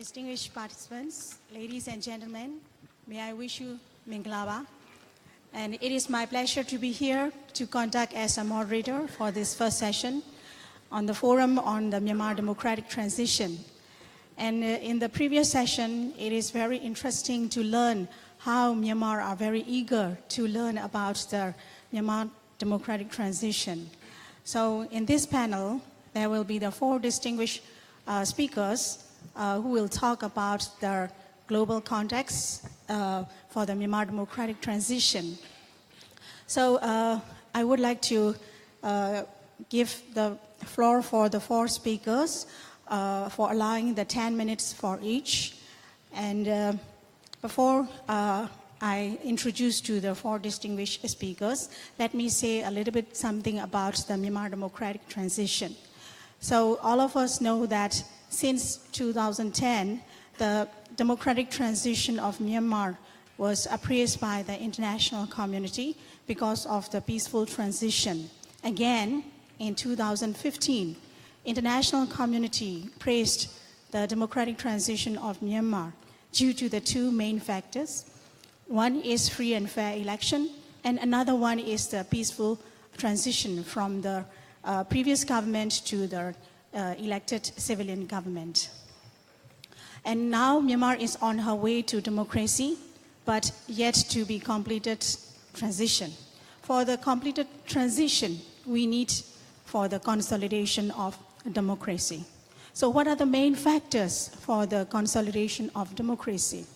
Distinguished participants, ladies and gentlemen, may I wish you Minglaba. And it is my pleasure to be here to conduct as a moderator for this first session on the Forum on the Myanmar Democratic Transition. And in the previous session, it is very interesting to learn how Myanmar are very eager to learn about the Myanmar Democratic Transition. So in this panel, there will be the four distinguished speakers who will talk about the global context for the Myanmar Democratic Transition. So I would like to give the floor for the four speakers for allowing the 10 minutes for each. And before I introduce to the four distinguished speakers, let me say a little bit something about the Myanmar Democratic Transition. So all of us know that since 2010, the democratic transition of Myanmar was appraised by the international community because of the peaceful transition. Again, in 2015, international community praised the democratic transition of Myanmar due to the two main factors. One is free and fair election, and another one is the peaceful transition from the previous government to the elected civilian government. And now Myanmar is on her way to democracy, but yet to be completed transition. For the completed transition, we need for the consolidation of democracy. So what are the main factors for the consolidation of democracy,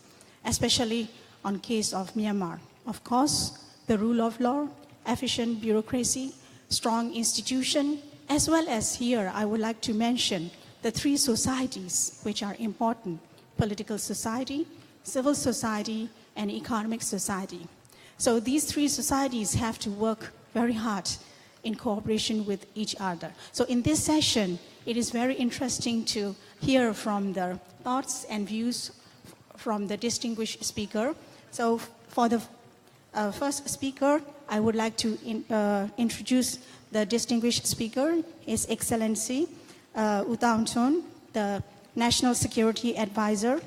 especially on case of Myanmar? Of course, the rule of law, efficient bureaucracy, strong institution, as well as here I would like to mention the three societies which are important: political society, civil society, and economic society. So these three societies have to work very hard in cooperation with each other. So in this session, it is very interesting to hear from the thoughts and views from the distinguished speaker. So for the first speaker, I would like to introduce the distinguished speaker, His Excellency U Thaun Chun, the National Security Advisor,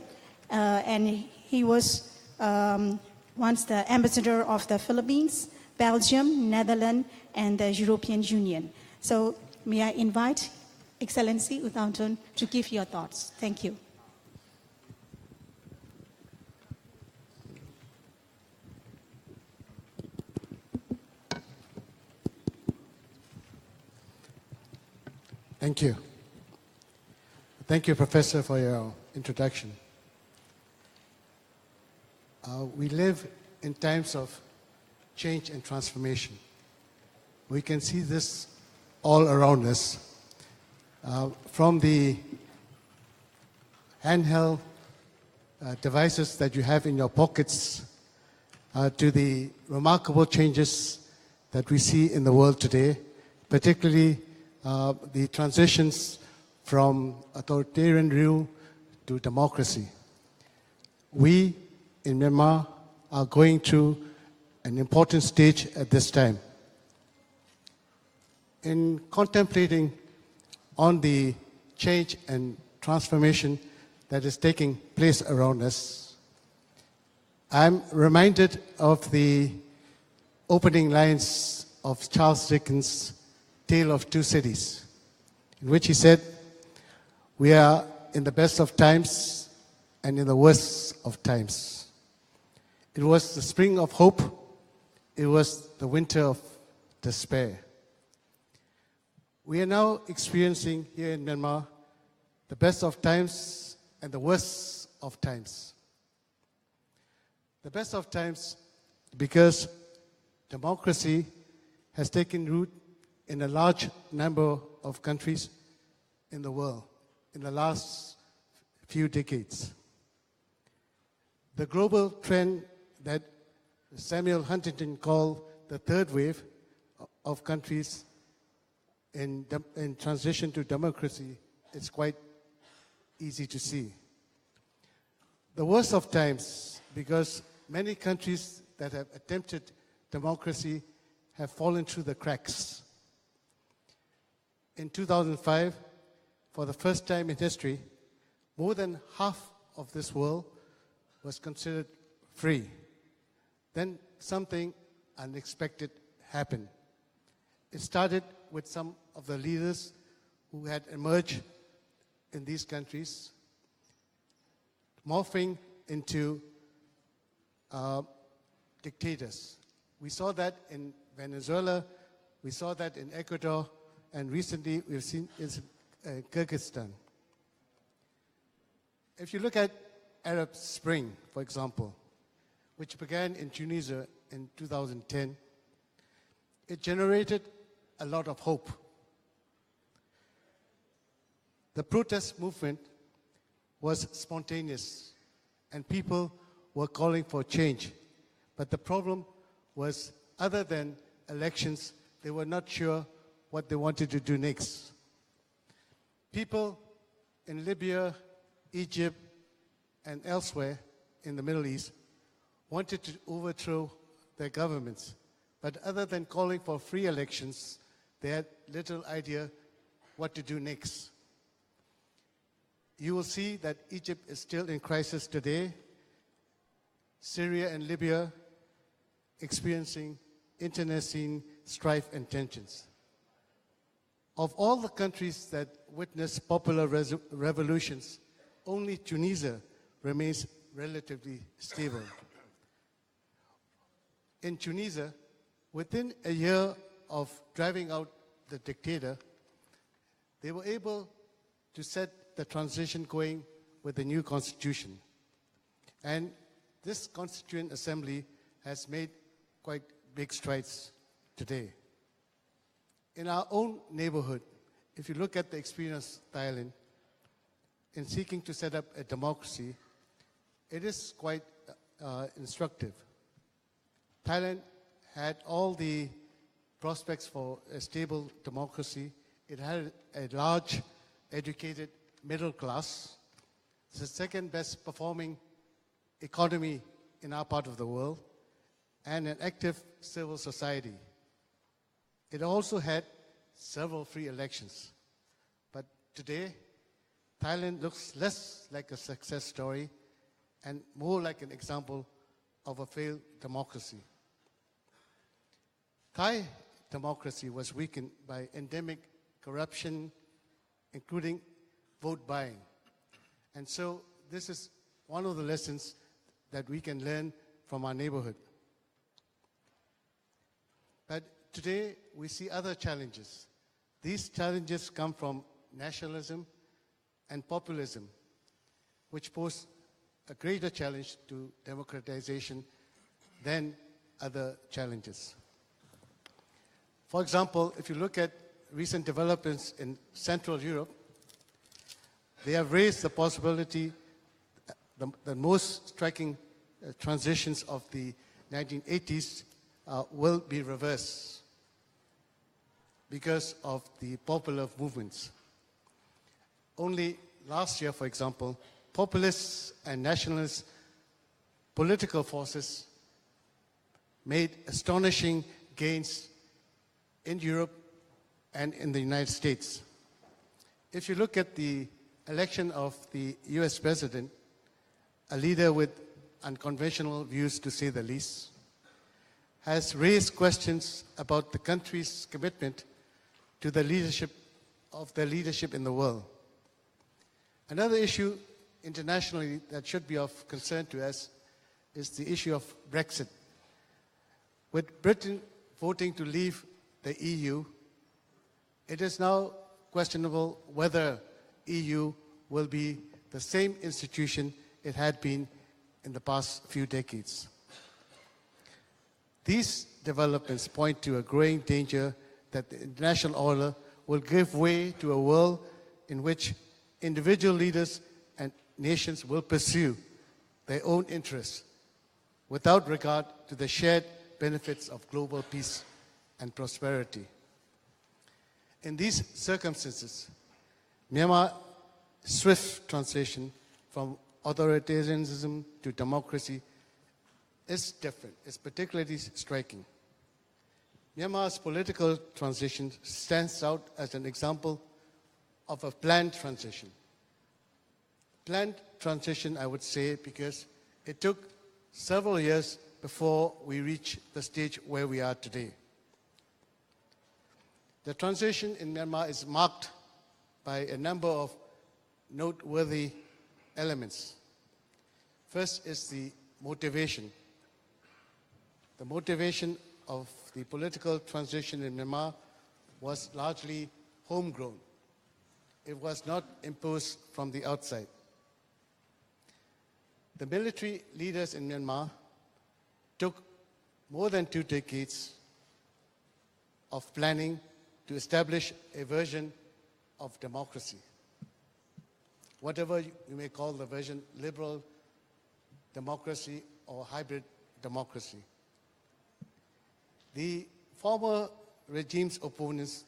and he was once the ambassador of the Philippines, Belgium, Netherlands, and the European Union. So may I invite Excellency U Thaun Chun to give your thoughts. Thank you. Thank you. Thank you, Professor, for your introduction. We live in times of change and transformation. We can see this all around us, from the handheld devices that you have in your pockets to the remarkable changes that we see in the world today, particularly the transitions from authoritarian rule to democracy. We in Myanmar are going through an important stage at this time. In contemplating on the change and transformation that is taking place around us, I'm reminded of the opening lines of Charles Dickens' Tale of Two Cities, in which he said, "We are in the best of times and in the worst of times." It was the spring of hope. It was the winter of despair. We are now experiencing here in Myanmar the best of times and the worst of times. The best of times because democracy has taken root in a large number of countries in the world in the last few decades. The global trend that Samuel Huntington called the third wave of countries in transition to democracy is quite easy to see. The worst of times because many countries that have attempted democracy have fallen through the cracks. In 2005, for the first time in history, more than half of this world was considered free. Then something unexpected happened. It started with some of the leaders who had emerged in these countries, morphing into dictators. We saw that in Venezuela, we saw that in Ecuador, and recently we've seen in Kyrgyzstan. If you look at Arab Spring, for example, which began in Tunisia in 2010, it generated a lot of hope. The protest movement was spontaneous, and people were calling for change. But the problem was, other than elections, they were not sure what they wanted to do next. People in Libya, Egypt, and elsewhere in the Middle East wanted to overthrow their governments. But other than calling for free elections, they had little idea what to do next. You will see that Egypt is still in crisis today. Syria and Libya experiencing internecine strife and tensions. Of all the countries that witnessed popular revolutions, only Tunisia remains relatively stable. In Tunisia, within a year of driving out the dictator, they were able to set the transition going with the new constitution. And this Constituent Assembly has made quite big strides today. In our own neighborhood, if you look at the experience of Thailand in seeking to set up a democracy, it is quite instructive. Thailand had all the prospects for a stable democracy. It had a large, educated middle class. It's the second best performing economy in our part of the world, and an active civil society. It also had several free elections. But today, Thailand looks less like a success story and more like an example of a failed democracy. Thai democracy was weakened by endemic corruption, including vote buying. And so this is one of the lessons that we can learn from our neighborhood. But today we see other challenges. These challenges come from nationalism and populism, which pose a greater challenge to democratization than other challenges. For example, if you look at recent developments in Central Europe, they have raised the possibility the most striking transitions of the 1980s will be reversed because of the popular movements. Only last year, for example, populist and nationalist political forces made astonishing gains in Europe and in the United States. If you look at the election of the US president, a leader with unconventional views, to say the least, has raised questions about the country's commitment to the leadership in the world. Another issue internationally that should be of concern to us is the issue of Brexit. With Britain voting to leave the EU, it is now questionable whether EU will be the same institution it had been in the past few decades. These developments point to a growing danger that the international order will give way to a world in which individual leaders and nations will pursue their own interests without regard to the shared benefits of global peace and prosperity. In these circumstances, Myanmar's swift transition from authoritarianism to democracy is different. It's particularly striking. Myanmar's political transition stands out as an example of a planned transition. planned transition, I would say, because it took several years before we reached the stage where we are today. The transition in Myanmar is marked by a number of noteworthy elements. First is the motivation. The motivation of the political transition in Myanmar was largely homegrown. It was not imposed from the outside. The military leaders in Myanmar took more than 2 decades of planning to establish a version of democracy. Whatever you may call the version, liberal democracy or hybrid democracy. The former regime's opponents,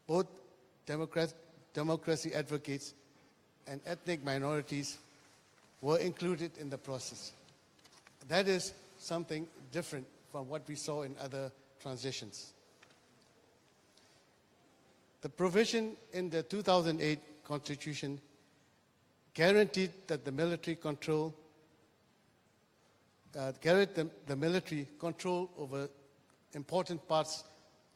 both democracy advocates and ethnic minorities, were included in the process. That is something different from what we saw in other transitions. The provision in the 2008 Constitution guaranteed that the military control over important parts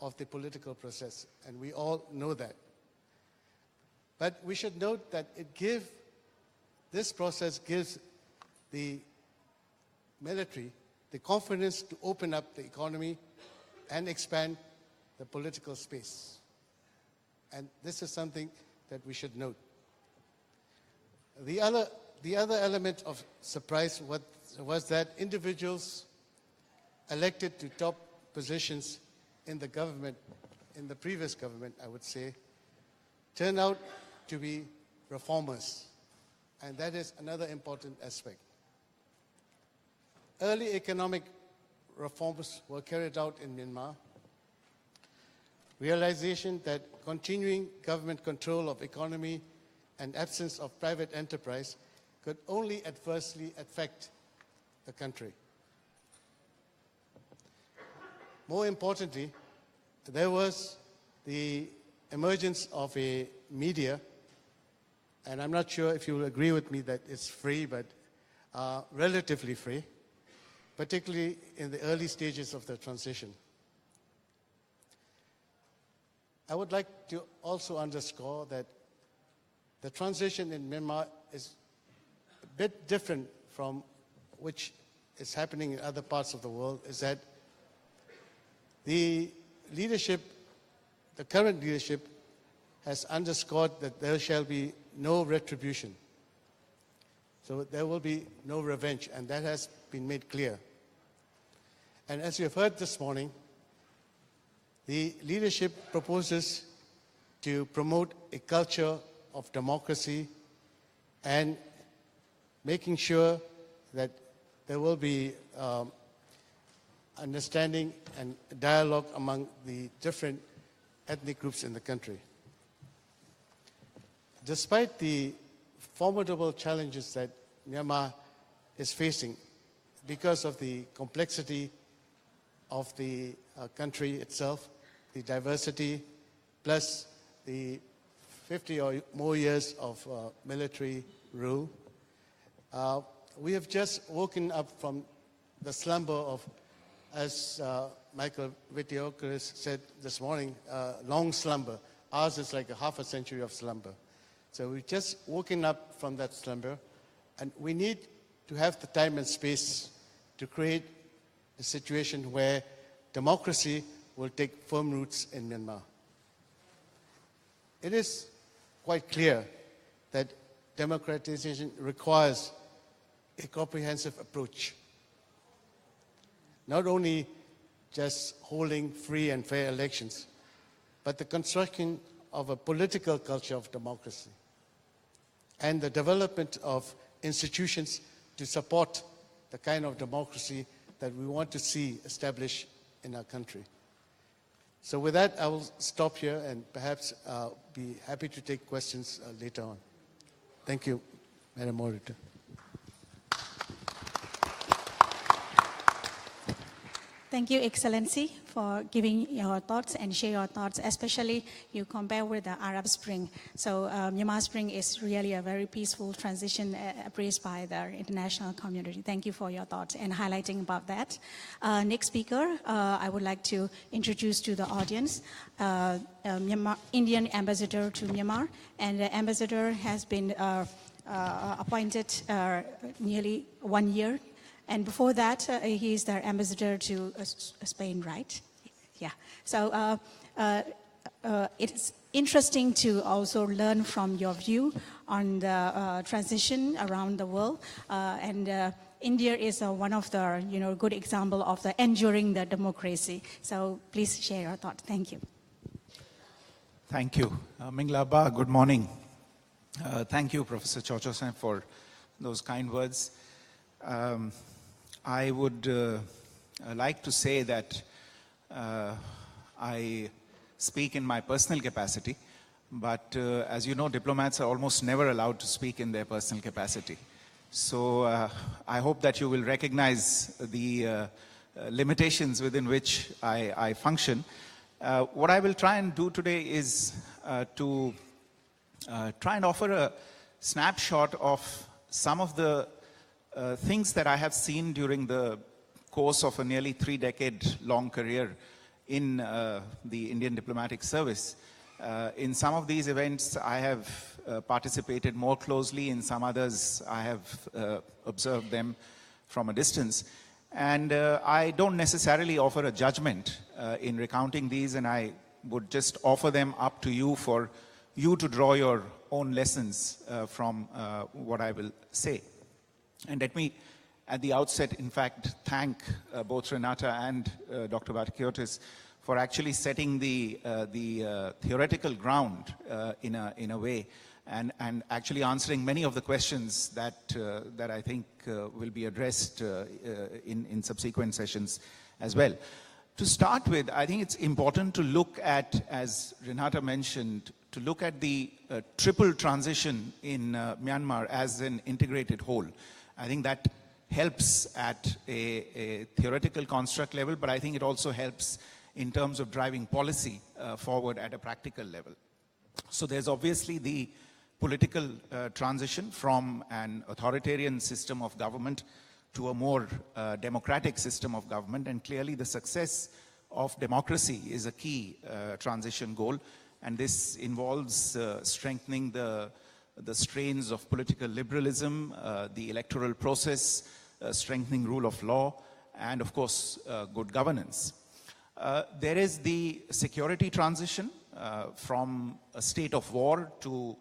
of the political process, and we all know that. But we should note that this process gives the military the confidence to open up the economy and expand the political space. And this is something that we should note. The other element of surprise was that individuals elected to top positions in the government, in the previous government, I would say, turned out to be reformers. And that is another important aspect. Early economic reforms were carried out in Myanmar. Realization that continuing government control of economy and absence of private enterprise could only adversely affect the country. More importantly, there was the emergence of a media, and I'm not sure if you will agree with me that it's free, but relatively free, particularly in the early stages of the transition. I would like to also underscore that the transition in Myanmar is a bit different from which is happening in other parts of the world, is that the leadership, the current leadership, has underscored that there shall be no retribution. So there will be no revenge, and that has been made clear. And as you have heard this morning, the leadership proposes to promote a culture of democracy and making sure that there will be understanding and dialogue among the different ethnic groups in the country. Despite the formidable challenges that Myanmar is facing because of the complexity of the country itself, the diversity, plus the 50 or more years of military rule, we have just woken up from the slumber of, as Michael Vitiokeris said this morning, long slumber. Ours is like a half a century of slumber. So we've just woken up from that slumber, and we need to have the time and space to create a situation where democracy will take firm roots in Myanmar. It is quite clear that democratization requires a comprehensive approach. Not only just holding free and fair elections, but the construction of a political culture of democracy and the development of institutions to support the kind of democracy that we want to see established in our country. So with that, I will stop here and perhaps be happy to take questions later on. Thank you, Madam Moderator. Thank you, Excellency, for giving your thoughts and share your thoughts, especially you compare with the Arab Spring. So Myanmar Spring is really a very peaceful transition appraised by the international community. Thank you for your thoughts and highlighting about that. Next speaker, I would like to introduce to the audience Indian ambassador to Myanmar, and the ambassador has been appointed nearly 1 year. And before that, he is the ambassador to Spain, right? Yeah. So it's interesting to also learn from your view on the transition around the world. India is one of the good example of the enduring the democracy. So please share your thoughts. Thank you. Thank you. Minglaba, good morning. Thank you, Professor Chocho-san, for those kind words. I would like to say that I speak in my personal capacity, but as you know, diplomats are almost never allowed to speak in their personal capacity. So I hope that you will recognize the limitations within which I function. What I will try and do today is to try and offer a snapshot of some of the things that I have seen during the course of a nearly 3-decade-long career in the Indian diplomatic service. In some of these events, I have participated more closely. In some others, I have observed them from a distance. And I don't necessarily offer a judgment in recounting these, and I would just offer them up to you for you to draw your own lessons from what I will say. And let me, at the outset, in fact, thank both Renata and Dr. Batakiotis for actually setting the theoretical ground in a way, and actually answering many of the questions that I think will be addressed in subsequent sessions as well. To start with, I think it's important to look at, as Renata mentioned, to look at the triple transition in Myanmar as an integrated whole. I think that helps at a theoretical construct level, but I think it also helps in terms of driving policy forward at a practical level. So there's obviously the political transition from an authoritarian system of government to a more democratic system of government, and clearly the success of democracy is a key transition goal, and this involves strengthening the strains of political liberalism, the electoral process, strengthening rule of law, and of course, good governance. There is the security transition from a state of war to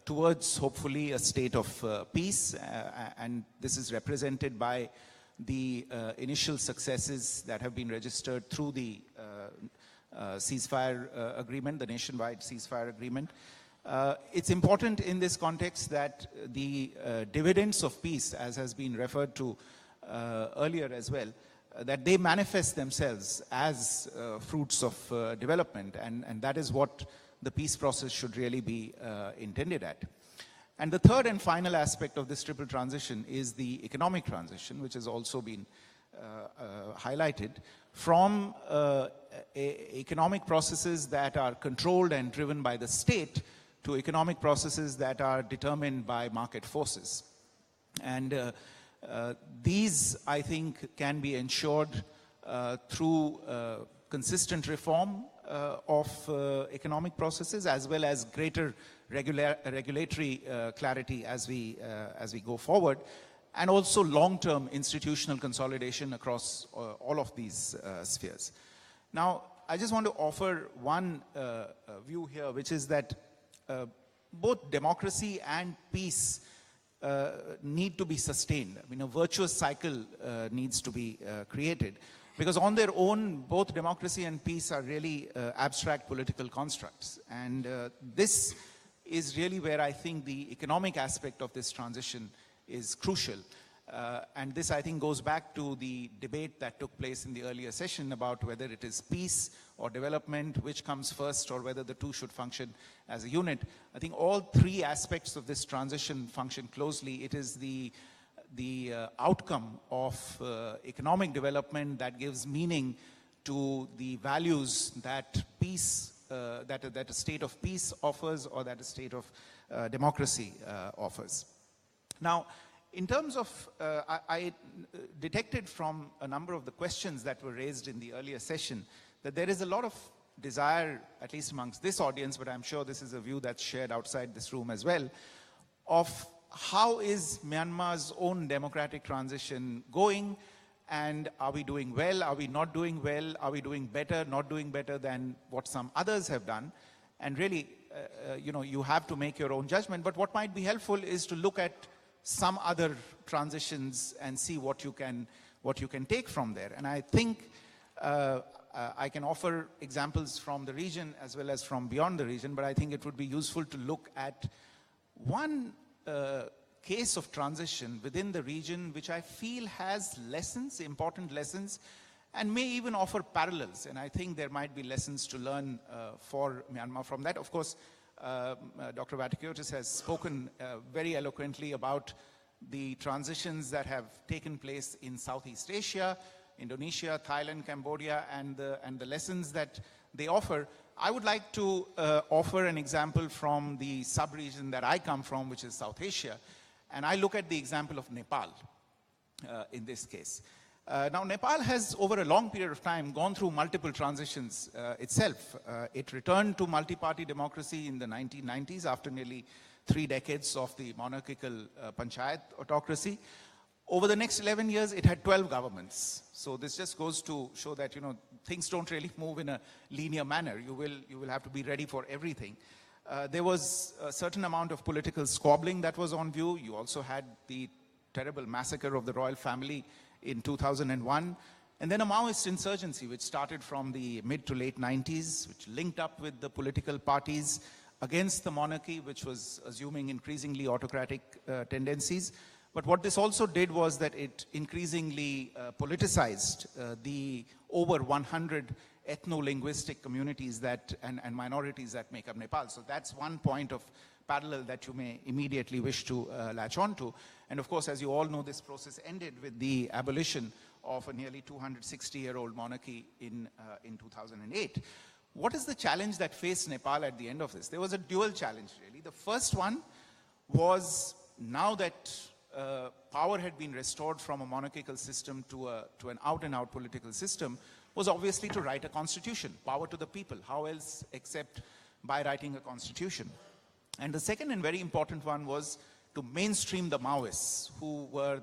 towards hopefully a state of peace, and this is represented by the initial successes that have been registered through the ceasefire agreement, the nationwide ceasefire agreement. It's important in this context that the dividends of peace, as has been referred to earlier as well, that they manifest themselves as fruits of development, and that is what the peace process should really be intended at. And the third and final aspect of this triple transition is the economic transition, which has also been highlighted, from economic processes that are controlled and driven by the state to economic processes that are determined by market forces. And these, I think, can be ensured through consistent reform of economic processes, as well as greater regulatory clarity as we go forward, and also long-term institutional consolidation across all of these spheres. Now, I just want to offer one view here, which is that both democracy and peace need to be sustained. I mean, a virtuous cycle needs to be created, because on their own, both democracy and peace are really abstract political constructs. And this is really where I think the economic aspect of this transition is crucial. And this, I think, goes back to the debate that took place in the earlier session about whether it is peace or development, which comes first, or whether the two should function as a unit. I think all three aspects of this transition function closely. It is the outcome of economic development that gives meaning to the values that peace, that a state of peace offers, or that a state of democracy offers. Now, in terms of, I detected from a number of the questions that were raised in the earlier session that there is a lot of desire, at least amongst this audience, but I'm sure this is a view that's shared outside this room as well, of how is Myanmar's own democratic transition going, and are we doing well, are we not doing well, are we doing better, not doing better than what some others have done? And really, you have to make your own judgment, but what might be helpful is to look at some other transitions and see what you can take from there. And I think I can offer examples from the region as well as from beyond the region, but I think it would be useful to look at one case of transition within the region which I feel has lessons, important lessons, and may even offer parallels. And I think there might be lessons to learn for Myanmar from that. Of course, Dr. Vattikiotis has spoken very eloquently about the transitions that have taken place in Southeast Asia, Indonesia, Thailand, Cambodia, and the lessons that they offer. I would like to offer an example from the sub-region that I come from, which is South Asia, and I look at the example of Nepal in this case. Now, Nepal has, over a long period of time, gone through multiple transitions itself. It returned to multi-party democracy in the 1990s after nearly 3 decades of the monarchical panchayat autocracy. Over the next 11 years, it had 12 governments. So this just goes to show that, things don't really move in a linear manner. You will have to be ready for everything. There was a certain amount of political squabbling that was on view. You also had the terrible massacre of the royal family in 2001. And then a Maoist insurgency, which started from the mid to late 90s, which linked up with the political parties against the monarchy, which was assuming increasingly autocratic tendencies. But what this also did was that it increasingly politicized the over 100 ethno-linguistic communities and minorities that make up Nepal. So that's one point of parallel that you may immediately wish to latch onto. And of course, as you all know, this process ended with the abolition of a nearly 260-year-old monarchy in 2008. What is the challenge that faced Nepal at the end of this? There was a dual challenge, really. The first one was, now that power had been restored from a monarchical system to an out-and-out political system, was obviously to write a constitution, power to the people. How else except by writing a constitution? And the second and very important one was to mainstream the Maoists, who were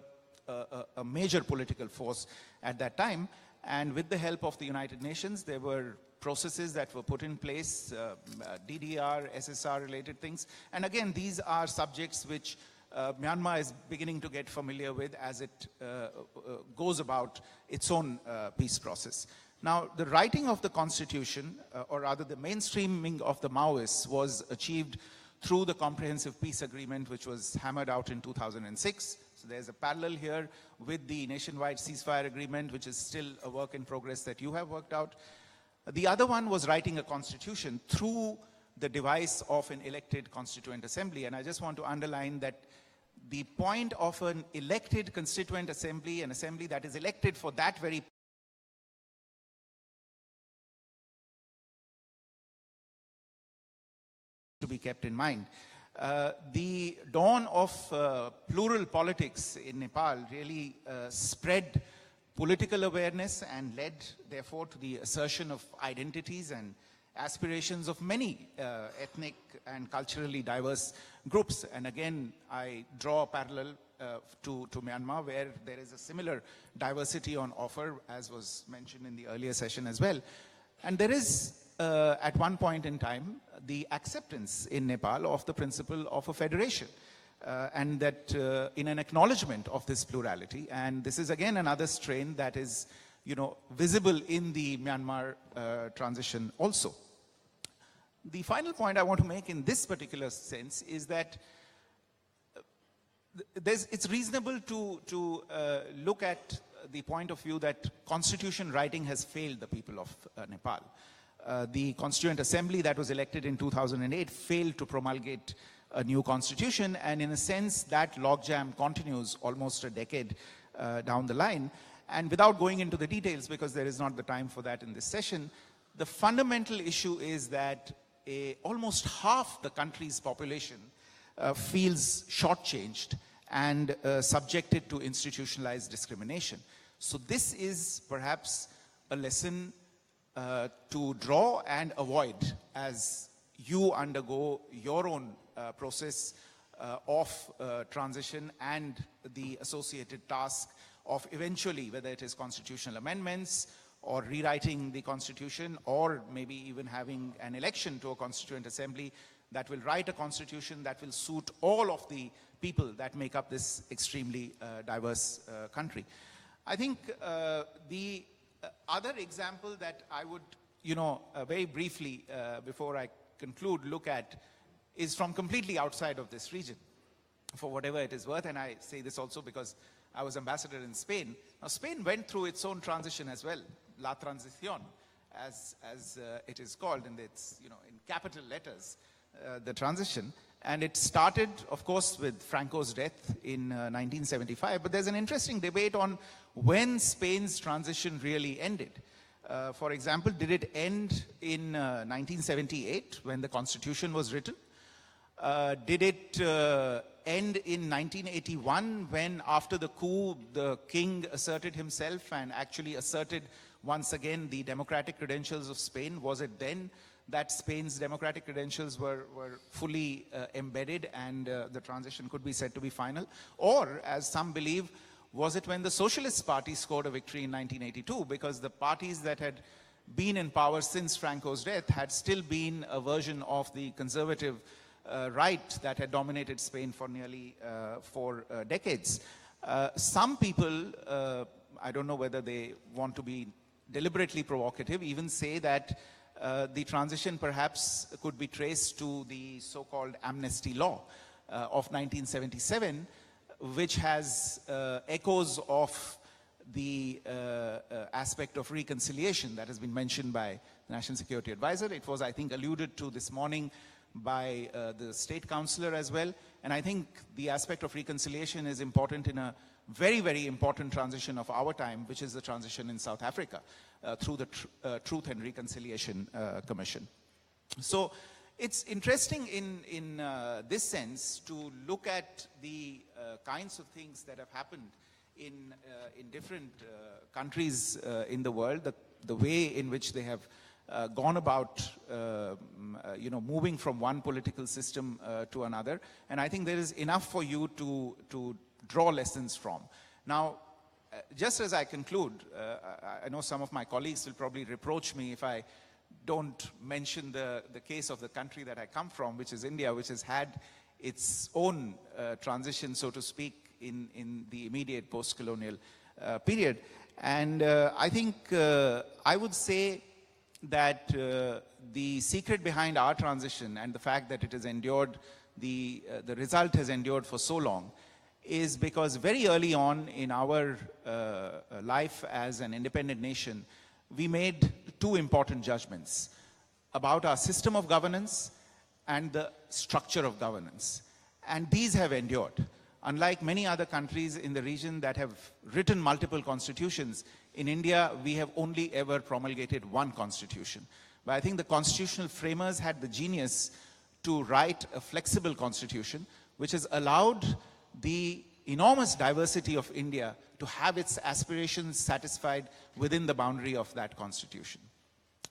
a major political force at that time. And with the help of the United Nations, there were processes that were put in place, DDR, SSR-related things. And again, these are subjects which Myanmar is beginning to get familiar with as it goes about its own peace process. Now, the writing of the constitution, or rather the mainstreaming of the Maoists, was achieved through the Comprehensive Peace Agreement, which was hammered out in 2006. So there's a parallel here with the nationwide ceasefire agreement, which is still a work in progress that you have worked out. The other one was writing a constitution through the device of an elected constituent assembly. And I just want to underline that the point of an elected constituent assembly, an assembly that is elected for that very to be kept in mind. The dawn of plural politics in Nepal really spread political awareness and led, therefore, to the assertion of identities and aspirations of many ethnic and culturally diverse groups. And again, I draw a parallel to Myanmar, where there is a similar diversity on offer, as was mentioned in the earlier session as well. And there is, at one point in time, the acceptance in Nepal of the principle of a federation. And that in an acknowledgement of this plurality, and this is again another strain that is, visible in the Myanmar transition also. The final point I want to make in this particular sense is that it's reasonable to look at the point of view that constitution writing has failed the people of Nepal. The Constituent Assembly that was elected in 2008 failed to promulgate a new constitution, and in a sense that logjam continues almost a decade down the line. And without going into the details, because there is not the time for that in this session, the fundamental issue is that almost half the country's population feels shortchanged and subjected to institutionalized discrimination. So this is perhaps a lesson to draw and avoid as you undergo your own process of transition and the associated task of eventually, whether it is constitutional amendments or rewriting the constitution, or maybe even having an election to a constituent assembly that will write a constitution that will suit all of the people that make up this extremely diverse country. I think the other example that I would, very briefly, before I conclude, look at is from completely outside of this region, for whatever it is worth. And I say this also because I was ambassador in Spain. Now, Spain went through its own transition as well, La Transición, as it is called, and it's, in capital letters, the transition. And it started, of course, with Franco's death in 1975. But there's an interesting debate on when Spain's transition really ended. For example, did it end in 1978 when the constitution was written? Did it end in 1981 when, after the coup, the king asserted himself and actually asserted once again the democratic credentials of Spain? Was it then that Spain's democratic credentials were fully embedded and the transition could be said to be final? Or, as some believe, was it when the Socialist Party scored a victory in 1982? Because the parties that had been in power since Franco's death had still been a version of the conservative right that had dominated Spain for nearly 4 decades. Some people, I don't know whether they want to be deliberately provocative, even say that the transition perhaps could be traced to the so-called amnesty law of 1977, which has echoes of the aspect of reconciliation that has been mentioned by the National Security Advisor. It was, I think, alluded to this morning by the State Councillor as well. And I think the aspect of reconciliation is important in a very, very important transition of our time, which is the transition in South Africa through the Truth and Reconciliation Commission. So it's interesting in this sense to look at the kinds of things that have happened in different countries in the world, the way in which they have gone about, moving from one political system to another. And I think there is enough for you to draw lessons from. Now, just as I conclude, I know some of my colleagues will probably reproach me if I don't mention the case of the country that I come from, which is India, which has had its own transition, so to speak, in the immediate post-colonial period. And I think I would say that the secret behind our transition and the fact that it has endured, the result has endured for so long, is because very early on in our life as an independent nation, we made 2 important judgments about our system of governance and the structure of governance. And these have endured. Unlike many other countries in the region that have written multiple constitutions, in India, we have only ever promulgated 1 constitution. But I think the constitutional framers had the genius to write a flexible constitution, which has allowed the enormous diversity of India to have its aspirations satisfied within the boundary of that constitution.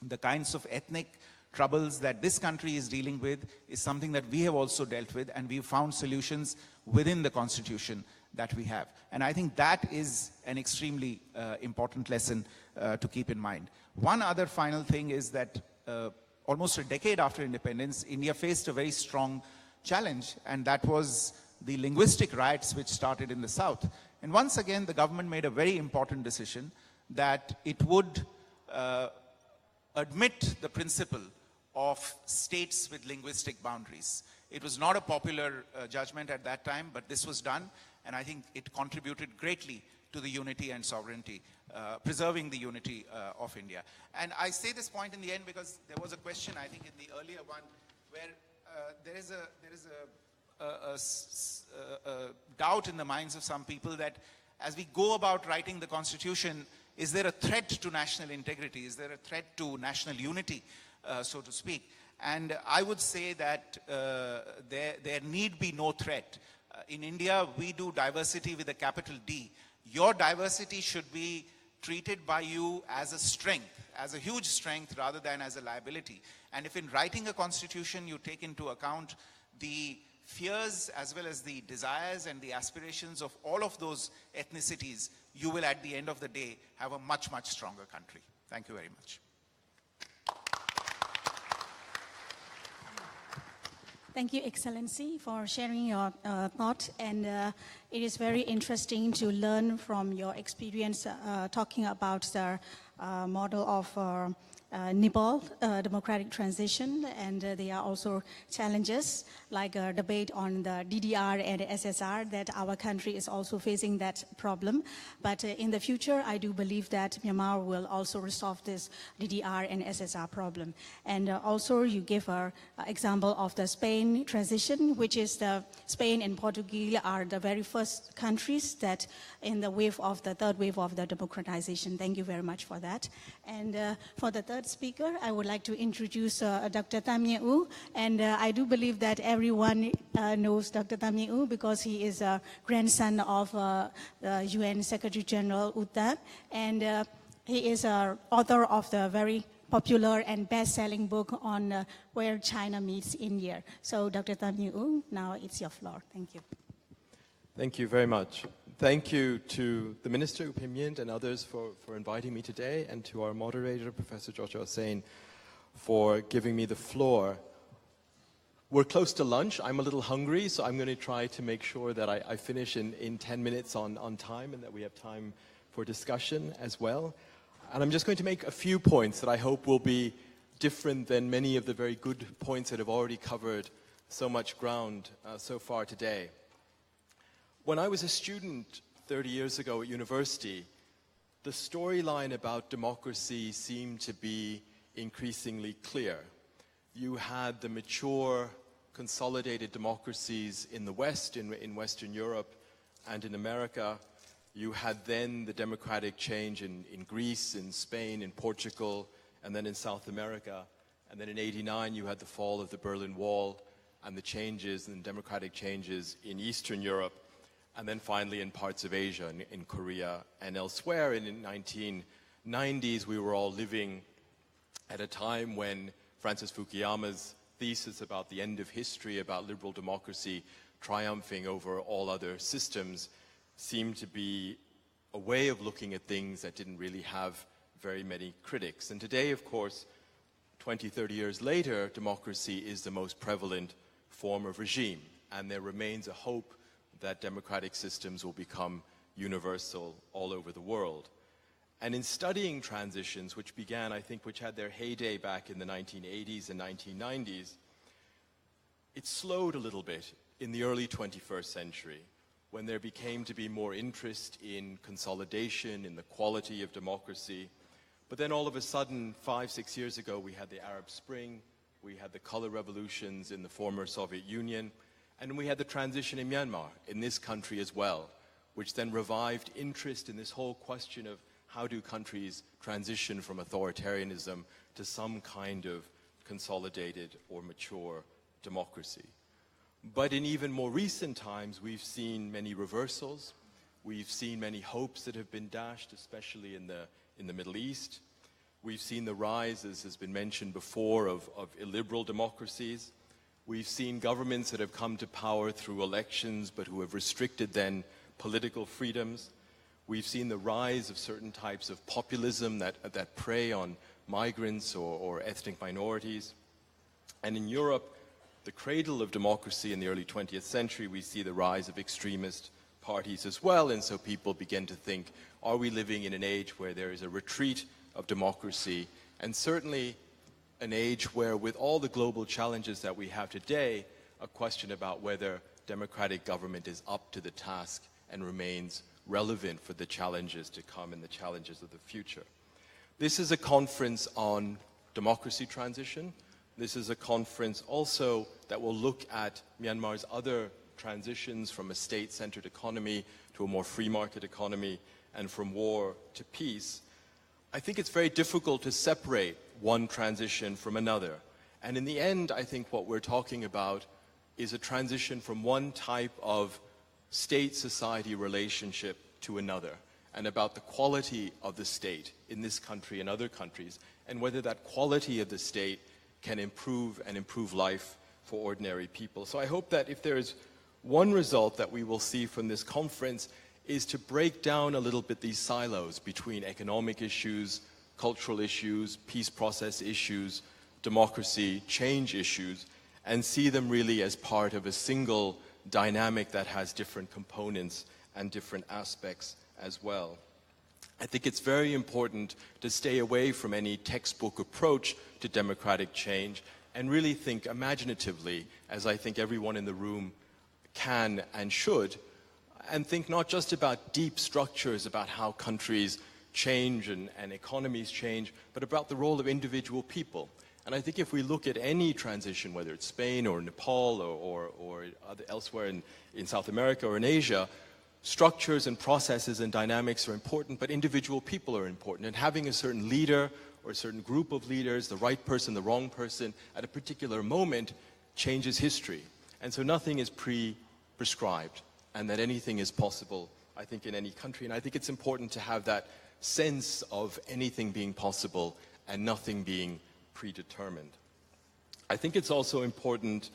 The kinds of ethnic troubles that this country is dealing with is something that we have also dealt with, and we've found solutions within the constitution that we have. And I think that is an extremely important lesson to keep in mind. One other final thing is that almost a decade after independence, India faced a very strong challenge, and that was the linguistic riots which started in the South. And once again, the government made a very important decision that it would admit the principle of states with linguistic boundaries. It was not a popular judgment at that time, but this was done, and I think it contributed greatly to the unity and sovereignty, preserving the unity of India. And I say this point in the end because there was a question, I think, in the earlier one, where there is a doubt in the minds of some people that as we go about writing the Constitution, is there a threat to national integrity? Is there a threat to national unity, so to speak? And I would say that there need be no threat. In India, we do diversity with a capital D. Your diversity should be treated by you as a strength, as a huge strength rather than as a liability. And if in writing a constitution you take into account the fears as well as the desires and the aspirations of all of those ethnicities, you will at the end of the day have a much, much stronger country. Thank you very much. Thank you, Excellency, for sharing your thought. And it is very interesting to learn from your experience talking about the model of Nepal democratic transition. And there are also challenges like a debate on the DDR and SSR that our country is also facing that problem. But in the future, I do believe that Myanmar will also resolve this DDR and SSR problem. And also you give an example of the Spain transition, which is the Spain and Portugal are the very first countries that in the wave of the third wave of the democratization. Thank you very much for that. And for the third speaker, I would like to introduce Dr. Tham Mien Oo. And I do believe that everyone knows Dr. Tham Mien Oo because he is a grandson of the UN Secretary General U Thant. And he is an author of the very popular and best-selling book on Where China Meets India. So Dr. Tham Mien Oo, now it's your floor. Thank you. Thank you very much. Thank you to the Minister, U Phim Myint, and others for inviting me today, and to our moderator, Professor Joshua Hossain, for giving me the floor. We're close to lunch. I'm a little hungry, so I'm going to try to make sure that I finish in 10 minutes on time and that we have time for discussion as well. And I'm just going to make a few points that I hope will be different than many of the very good points that have already covered so much ground so far today. When I was a student 30 years ago at university, the storyline about democracy seemed to be increasingly clear. You had the mature, consolidated democracies in the West, in Western Europe and in America. You had then the democratic change in Greece, in Spain, in Portugal, and then in South America. And then in '89, you had the fall of the Berlin Wall and the changes and democratic changes in Eastern Europe. And then finally in parts of Asia, in Korea and elsewhere. And in the 1990s, we were all living at a time when Francis Fukuyama's thesis about the end of history, about liberal democracy triumphing over all other systems, seemed to be a way of looking at things that didn't really have very many critics. And today, of course, 20, 30 years later, democracy is the most prevalent form of regime. And there remains a hope that democratic systems will become universal all over the world. And in studying transitions, which began, I think, which had their heyday back in the 1980s and 1990s, it slowed a little bit in the early 21st century, when there became to be more interest in consolidation, in the quality of democracy. But then all of a sudden, 5, 6 years ago, we had the Arab Spring, we had the color revolutions in the former Soviet Union, and we had the transition in Myanmar, in this country as well, which then revived interest in this whole question of how do countries transition from authoritarianism to some kind of consolidated or mature democracy. But in even more recent times, we've seen many reversals. We've seen many hopes that have been dashed, especially in the Middle East. We've seen the rise, as has been mentioned before, of illiberal democracies. We've seen governments that have come to power through elections, but who have restricted then political freedoms. We've seen the rise of certain types of populism that prey on migrants or ethnic minorities. And in Europe, the cradle of democracy in the early 20th century, we see the rise of extremist parties as well. And so people begin to think, are we living in an age where there is a retreat of democracy? And certainly an age where, with all the global challenges that we have today, a question about whether democratic government is up to the task and remains relevant for the challenges to come and the challenges of the future. This is a conference on democracy transition. This is a conference also that will look at Myanmar's other transitions from a state-centered economy to a more free market economy and from war to peace, I think it's very difficult to separate one transition from another. And in the end, I think what we're talking about is a transition from one type of state-society relationship to another, and about the quality of the state in this country and other countries, and whether that quality of the state can improve and improve life for ordinary people. So I hope that if there is one result that we will see from this conference is to break down a little bit these silos between economic issues, cultural issues, peace process issues, democracy, change issues, and see them really as part of a single dynamic that has different components and different aspects as well. I think it's very important to stay away from any textbook approach to democratic change and really think imaginatively, as I think everyone in the room can and should, and think not just about deep structures, about how countries change and economies change, but about the role of individual people. And I think if we look at any transition, whether it's Spain or Nepal or elsewhere in South America or in Asia, structures and processes and dynamics are important, but individual people are important. And having a certain leader or a certain group of leaders, the right person, the wrong person, at a particular moment, changes history. And so nothing is prescribed, and that anything is possible, I think, in any country. And I think it's important to have that sense of anything being possible and nothing being predetermined. I think it's also important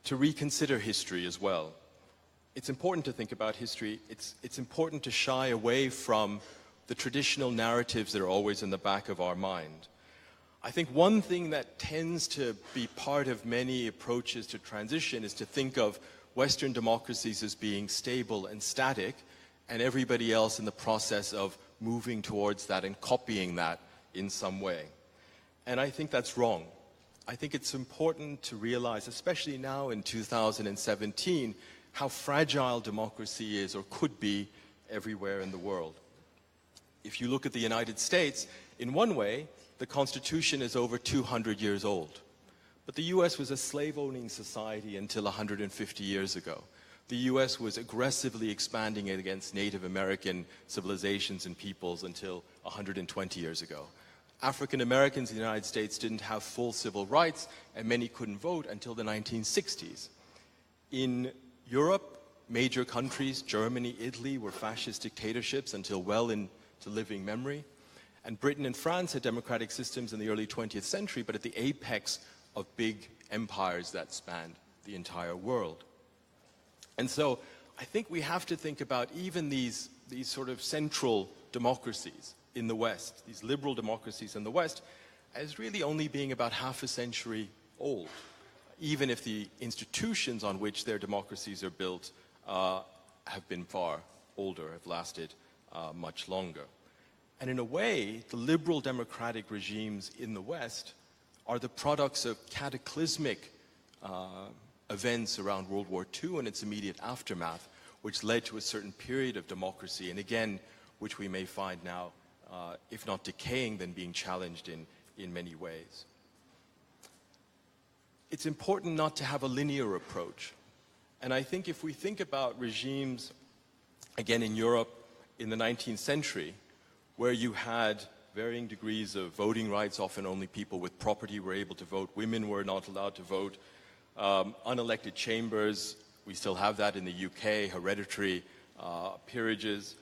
to reconsider history as well. It's important to think about history. It's important to shy away from the traditional narratives that are always in the back of our mind. I think one thing that tends to be part of many approaches to transition is to think of Western democracies as being stable and static, and everybody else in the process of moving towards that and copying that in some way. And I think that's wrong. I think it's important to realize, especially now in 2017, how fragile democracy is or could be everywhere in the world. If you look at the United States, in one way, the Constitution is over 200 years old. But the US was a slave-owning society until 150 years ago. The US was aggressively expanding against Native American civilizations and peoples until 120 years ago. African Americans in the United States didn't have full civil rights, and many couldn't vote until the 1960s. In Europe, major countries, Germany, Italy, were fascist dictatorships until well into living memory. And Britain and France had democratic systems in the early 20th century, but at the apex of big empires that spanned the entire world. And so I think we have to think about even these sort of central democracies in the West, these liberal democracies in the West, as really only being about half a century old, even if the institutions on which their democracies are built have been far older, have lasted much longer. And in a way, the liberal democratic regimes in the West are the products of cataclysmic events around World War II and its immediate aftermath, which led to a certain period of democracy, and again, which we may find now, if not decaying, then being challenged in many ways. It's important not to have a linear approach. And I think if we think about regimes, again in Europe in the 19th century, where you had varying degrees of voting rights, often only people with property were able to vote, women were not allowed to vote, unelected chambers, we still have that in the UK, hereditary peerages.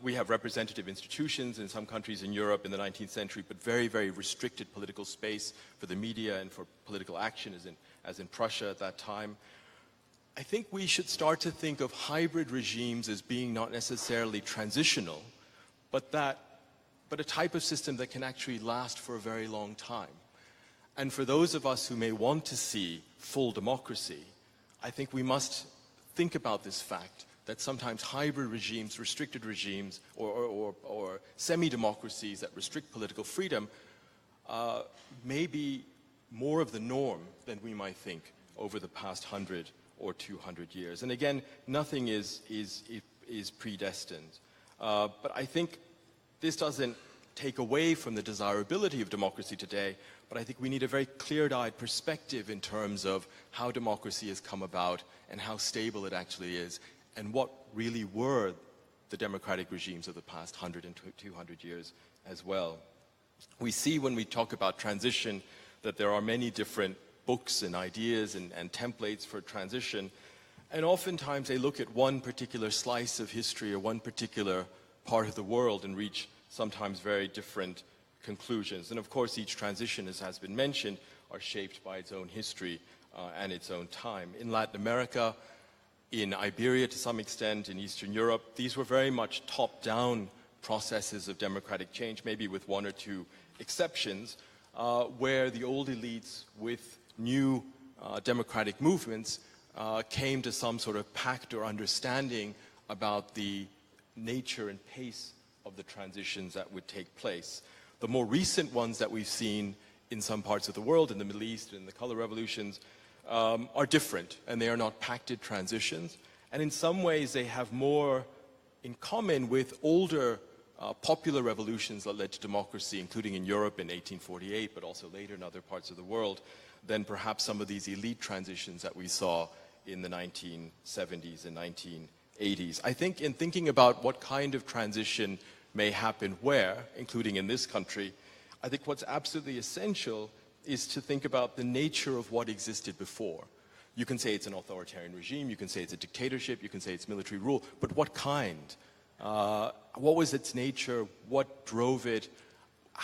We have representative institutions in some countries in Europe in the 19th century, but very, very restricted political space for the media and for political action, as in Prussia at that time. I think we should start to think of hybrid regimes as being not necessarily transitional, but a type of system that can actually last for a very long time. And for those of us who may want to see full democracy, I think we must think about this fact that sometimes hybrid regimes, restricted regimes, or semi-democracies that restrict political freedom may be more of the norm than we might think over the past 100 or 200 years. And again, nothing is predestined. But I think this doesn't take away from the desirability of democracy today, but I think we need a very clear-eyed perspective in terms of how democracy has come about and how stable it actually is, and what really were the democratic regimes of the past 100 and 200 years as well. We see when we talk about transition that there are many different books and ideas and templates for transition, and oftentimes they look at one particular slice of history or one particular part of the world and reach sometimes very different conclusions. And of course, each transition, as has been mentioned, are shaped by its own history and its own time. In Latin America, in Iberia to some extent, in Eastern Europe, these were very much top-down processes of democratic change, maybe with one or two exceptions, where the old elites with new democratic movements came to some sort of pact or understanding about the nature and pace of the transitions that would take place. The more recent ones that we've seen in some parts of the world, in the Middle East, in the color revolutions, are different, and they are not pacted transitions. And in some ways, they have more in common with older popular revolutions that led to democracy, including in Europe in 1848, but also later in other parts of the world, than perhaps some of these elite transitions that we saw in the 1970s and 1980s. I think in thinking about what kind of transition may happen where, including in this country, I think what's absolutely essential is to think about the nature of what existed before. You can say it's an authoritarian regime, you can say it's a dictatorship, you can say it's military rule, but what kind? What was its nature? What drove it?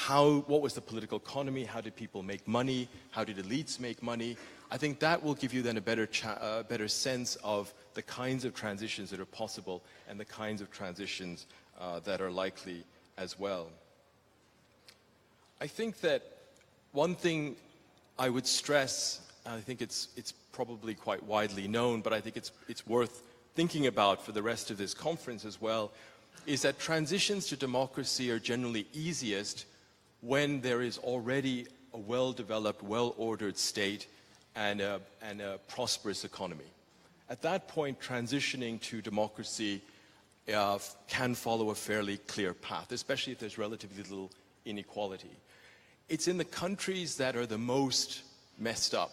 What was the political economy? How did people make money? How did elites make money? I think that will give you then a better sense of the kinds of transitions that are possible and the kinds of transitions that are likely as well. I think that one thing I would stress, and I think it's probably quite widely known, but I think it's worth thinking about for the rest of this conference as well, is that transitions to democracy are generally easiest when there is already a well-developed, well-ordered state and a prosperous economy. At that point, transitioning to democracy can follow a fairly clear path, especially if there's relatively little inequality. It's in the countries that are the most messed up,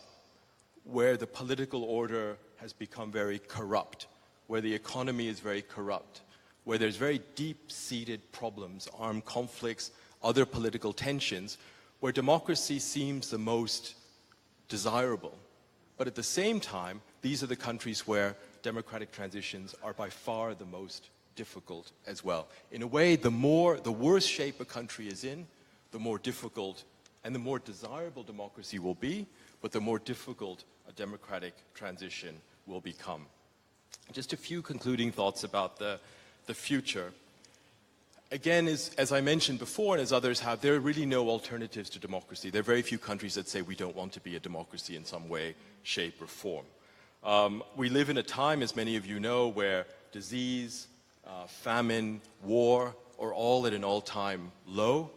where the political order has become very corrupt, where the economy is very corrupt, where there's very deep-seated problems, armed conflicts, other political tensions, where democracy seems the most desirable. But at the same time, these are the countries where democratic transitions are by far the most difficult as well. In a way, the worse shape a country is in, the more difficult and the more desirable democracy will be, but the more difficult a democratic transition will become. Just a few concluding thoughts about the future. Again, as I mentioned before, and as others have, there are really no alternatives to democracy. There are very few countries that say we don't want to be a democracy in some way, shape, or form. We live in a time, as many of you know, where disease, famine, war are all at an all-time low.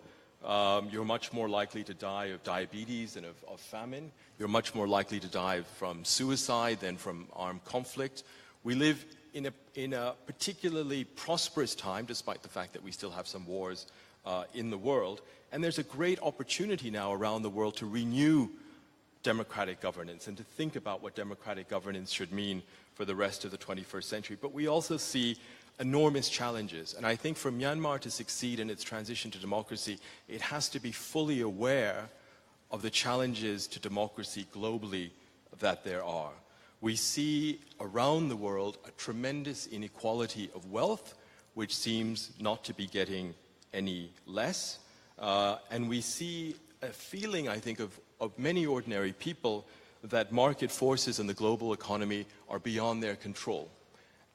You're much more likely to die of diabetes than of famine. You're much more likely to die from suicide than from armed conflict. We live in a particularly prosperous time, despite the fact that we still have some wars in the world. And there's a great opportunity now around the world to renew democratic governance and to think about what democratic governance should mean for the rest of the 21st century. But we also see enormous challenges. And I think for Myanmar to succeed in its transition to democracy, it has to be fully aware of the challenges to democracy globally that there are. We see around the world a tremendous inequality of wealth, which seems not to be getting any less. And we see a feeling, I think, of many ordinary people that market forces in the global economy are beyond their control,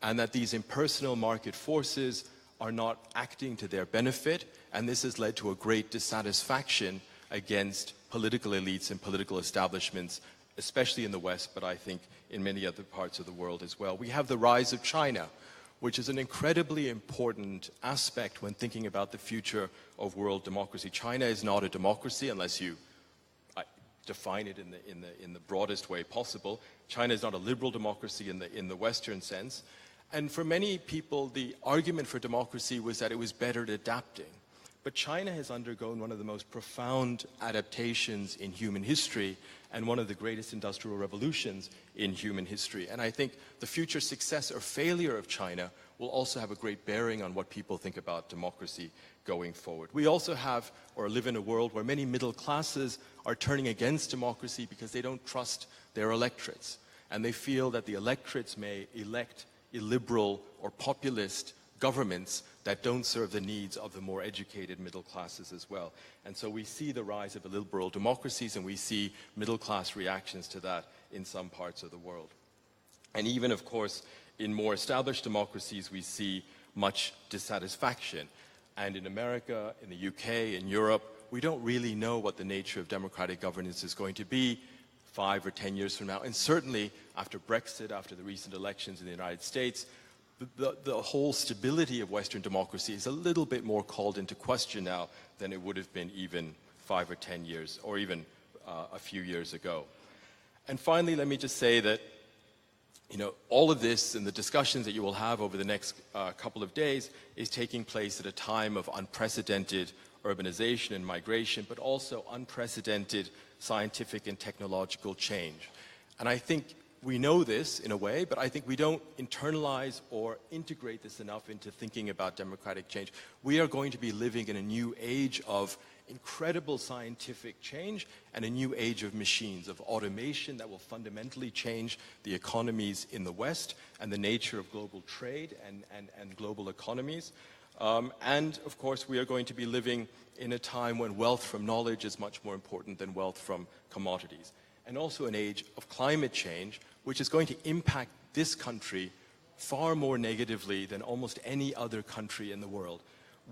and that these impersonal market forces are not acting to their benefit, and this has led to a great dissatisfaction against political elites and political establishments, especially in the West, but I think in many other parts of the world as well. We have the rise of China, which is an incredibly important aspect when thinking about the future of world democracy. China is not a democracy unless you define it in the broadest way possible. China is not a liberal democracy in the Western sense. And for many people, the argument for democracy was that it was better at adapting, But China has undergone one of the most profound adaptations in human history and one of the greatest industrial revolutions in human history. And I think the future success or failure of China will also have a great bearing on what people think about democracy going forward. We also have, or live in a world where many middle classes are turning against democracy because they don't trust their electorates. And they feel that the electorates may elect illiberal or populist governments that don't serve the needs of the more educated middle classes as well. And so we see the rise of illiberal democracies, and we see middle class reactions to that in some parts of the world. And even, of course, in more established democracies, we see much dissatisfaction. And in America, in the UK, in Europe, we don't really know what the nature of democratic governance is going to be 5 or 10 years from now. And certainly after Brexit, after the recent elections in the United States, the whole stability of Western democracy is a little bit more called into question now than it would have been even 5 or 10 years, or even a few years ago. And finally, let me just say that, you know, all of this and the discussions that you will have over the next couple of days is taking place at a time of unprecedented urbanization and migration, but also unprecedented scientific and technological change. And I think we know this in a way, but I think we don't internalize or integrate this enough into thinking about democratic change. We are going to be living in a new age of incredible scientific change and a new age of machines, of automation that will fundamentally change the economies in the West and the nature of global trade and global economies. And of course, we are going to be living in a time when wealth from knowledge is much more important than wealth from commodities. And also an age of climate change, which is going to impact this country far more negatively than almost any other country in the world.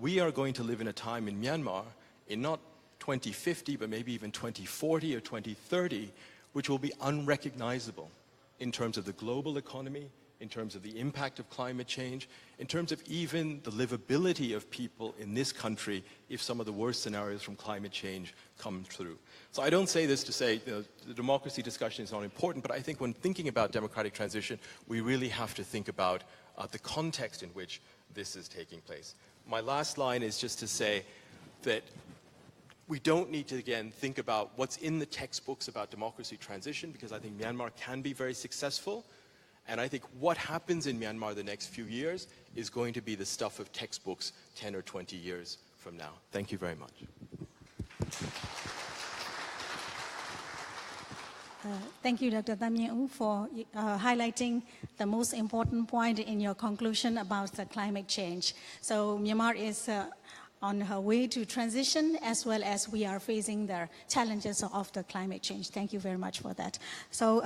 We are going to live in a time in Myanmar, in not 2050, but maybe even 2040 or 2030, which will be unrecognizable in terms of the global economy, in terms of the impact of climate change, in terms of even the livability of people in this country if some of the worst scenarios from climate change come through. So I don't say this to say, you know, the democracy discussion is not important, but I think when thinking about democratic transition, we really have to think about the context in which this is taking place. My last line is just to say that we don't need to, again, think about what's in the textbooks about democracy transition, because I think Myanmar can be very successful. And I think what happens in Myanmar the next few years is going to be the stuff of textbooks 10 or 20 years from now. Thank you very much. Thank you, Dr. Tham Nhin Oo, for highlighting the most important point in your conclusion about the climate change. So Myanmar is on her way to transition, as well as we are facing the challenges of the climate change. Thank you very much for that. So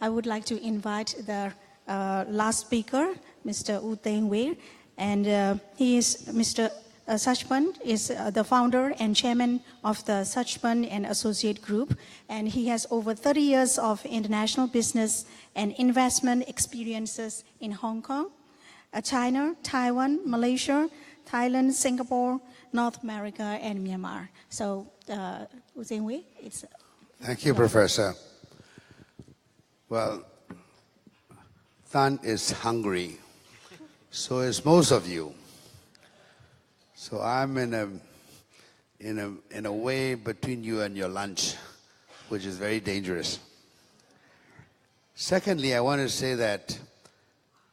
I would like to invite the last speaker, Mr. U Teng Wei, and he is Mr. Sachman is the founder and chairman of the Sachman and Associate Group, and he has over 30 years of international business and investment experiences in Hong Kong, China, Taiwan, Malaysia, Thailand, Singapore, North America, and Myanmar. So, U Teng Wei, it's... Thank you, Professor. Well, Than is hungry. So is most of you. So I'm in a way between you and your lunch, which is very dangerous. Secondly, I want to say that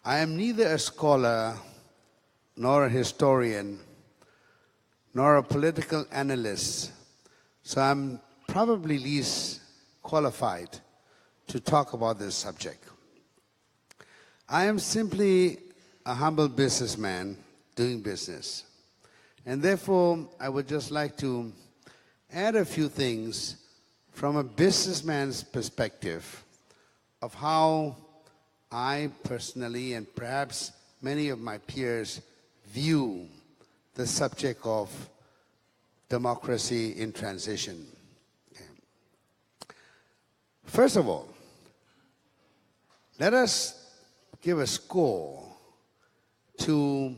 I am neither a scholar nor a historian, nor a political analyst, so I'm probably least qualified to talk about this subject. I am simply a humble businessman doing business, and therefore I would just like to add a few things from a businessman's perspective of how I personally, and perhaps many of my peers, view the subject of democracy in transition. Okay. First of all, let us give a score to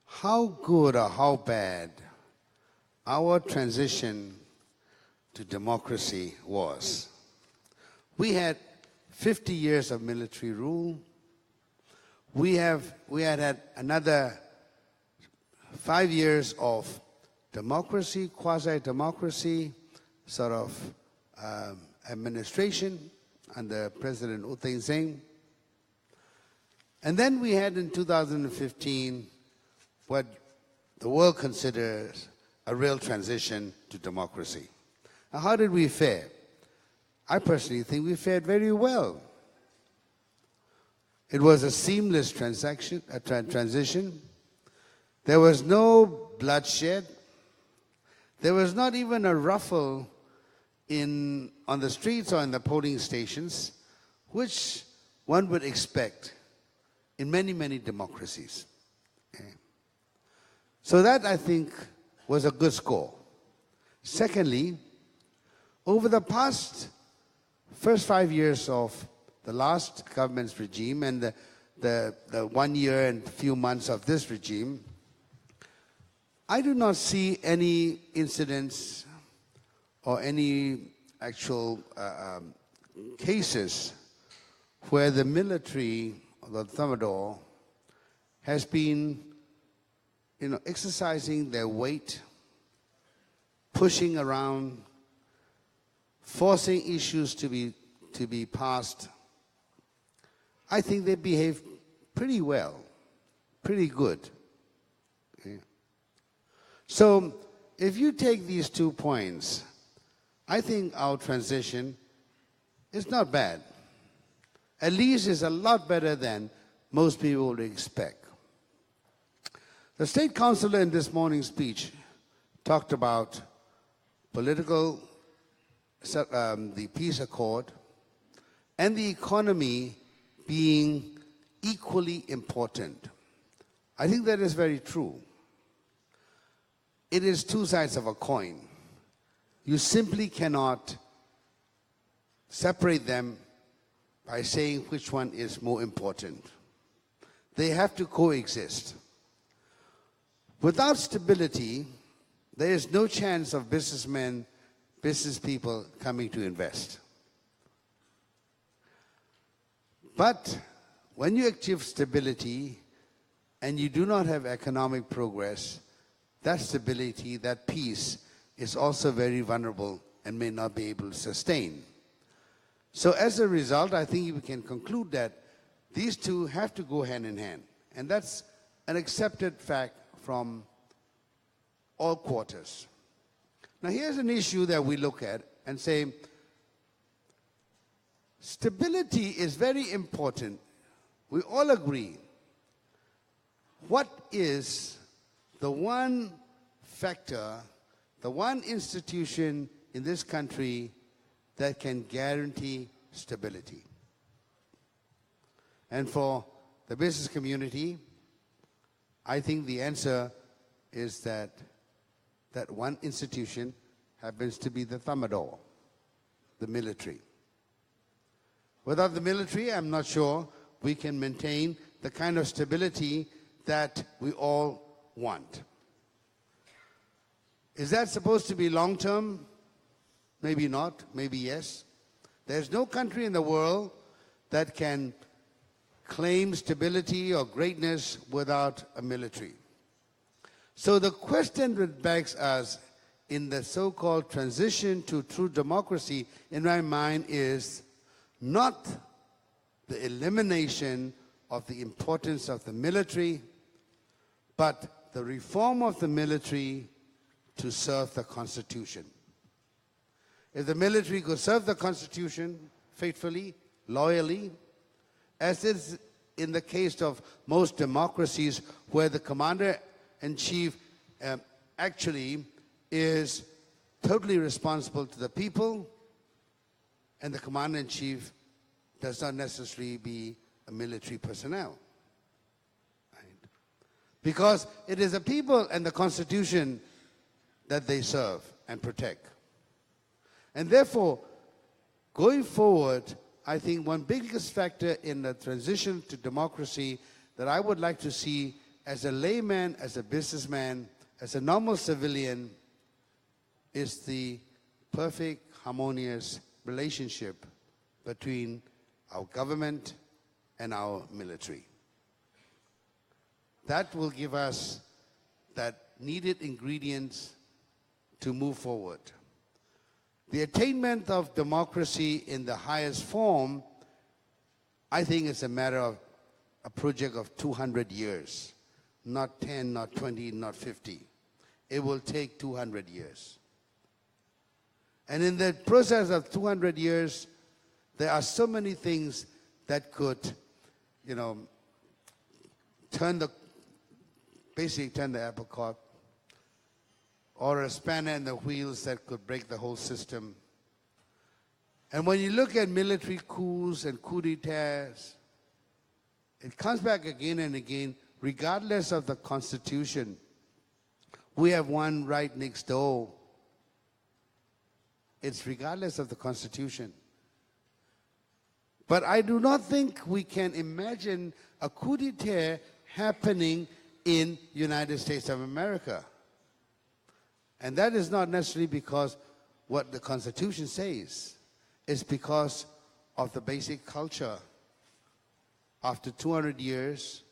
how good or how bad our transition to democracy was. We had 50 years of military rule. We had another 5 years of democracy, quasi-democracy sort of administration under President U Thein Sein. And then we had in 2015 what the world considers a real transition to democracy. Now, how did we fare? I personally think we fared very well. It was a seamless transition. There was no bloodshed. There was not even a ruffle on the streets or in the polling stations, which one would expect in many, many democracies. Okay. So that, I think, was a good score. Secondly, over the first 5 years of the last government's regime and the 1 year and few months of this regime, I do not see any incidents or any actual cases where the military, or the Thermidor, has been exercising their weight, pushing around, forcing issues to be passed. I think they behaved pretty well, pretty good. Okay. So if you take these 2 points, I think our transition is not bad. At least it's a lot better than most people would expect. The State Councillor in this morning's speech talked about the peace accord, and the economy being equally important. I think that is very true. It is two sides of a coin. You simply cannot separate them by saying which one is more important. They have to coexist. Without stability, there is no chance of businessmen, business people coming to invest. But when you achieve stability and you do not have economic progress, that stability, that peace, is also very vulnerable and may not be able to sustain. So as a result, I think we can conclude that these two have to go hand in hand. And that's an accepted fact from all quarters. Now here's an issue that we look at and say, stability is very important. We all agree. What is the one factor, the one institution in this country that can guarantee stability? And for the business community, I think the answer is that one institution happens to be the Thermidor, the military. Without the military, I'm not sure we can maintain the kind of stability that we all want. Is that supposed to be long-term? Maybe not, maybe yes. There's no country in the world that can claim stability or greatness without a military. So the question that begs us in the so-called transition to true democracy, in my mind, is not the elimination of the importance of the military, but the reform of the military to serve the Constitution. If the military could serve the Constitution faithfully, loyally, as is in the case of most democracies where the commander-in-chief actually is totally responsible to the people, and the commander-in-chief does not necessarily be a military personnel. Right? Because it is the people and the Constitution that they serve and protect. And therefore, going forward, I think one biggest factor in the transition to democracy that I would like to see as a layman, as a businessman, as a normal civilian, is the perfect, harmonious relationship between our government and our military. That will give us that needed ingredients to move forward. The attainment of democracy in the highest form, I think, is a matter of a project of 200 years, not 10, not 20, not 50. It will take 200 years. And in the process of 200 years, there are so many things that could, basically turn the apple cart, or a spanner in the wheels that could break the whole system. And when you look at military coups and coup d'etats, it comes back again and again, regardless of the Constitution. We have one right next door. It's regardless of the Constitution. But I do not think we can imagine a coup d'etat happening in United States of America. And that is not necessarily because what the Constitution says. It's because of the basic culture. After 200 years,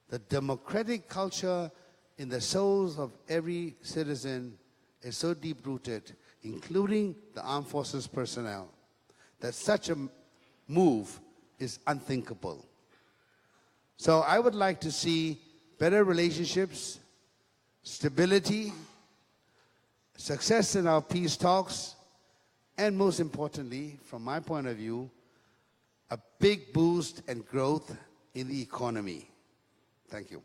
the democratic culture in the souls of every citizen is so deep-rooted, including the armed forces personnel, that such a move is unthinkable. So I would like to see better relationships, stability, success in our peace talks, and most importantly, from my point of view, a big boost and growth in the economy. Thank you.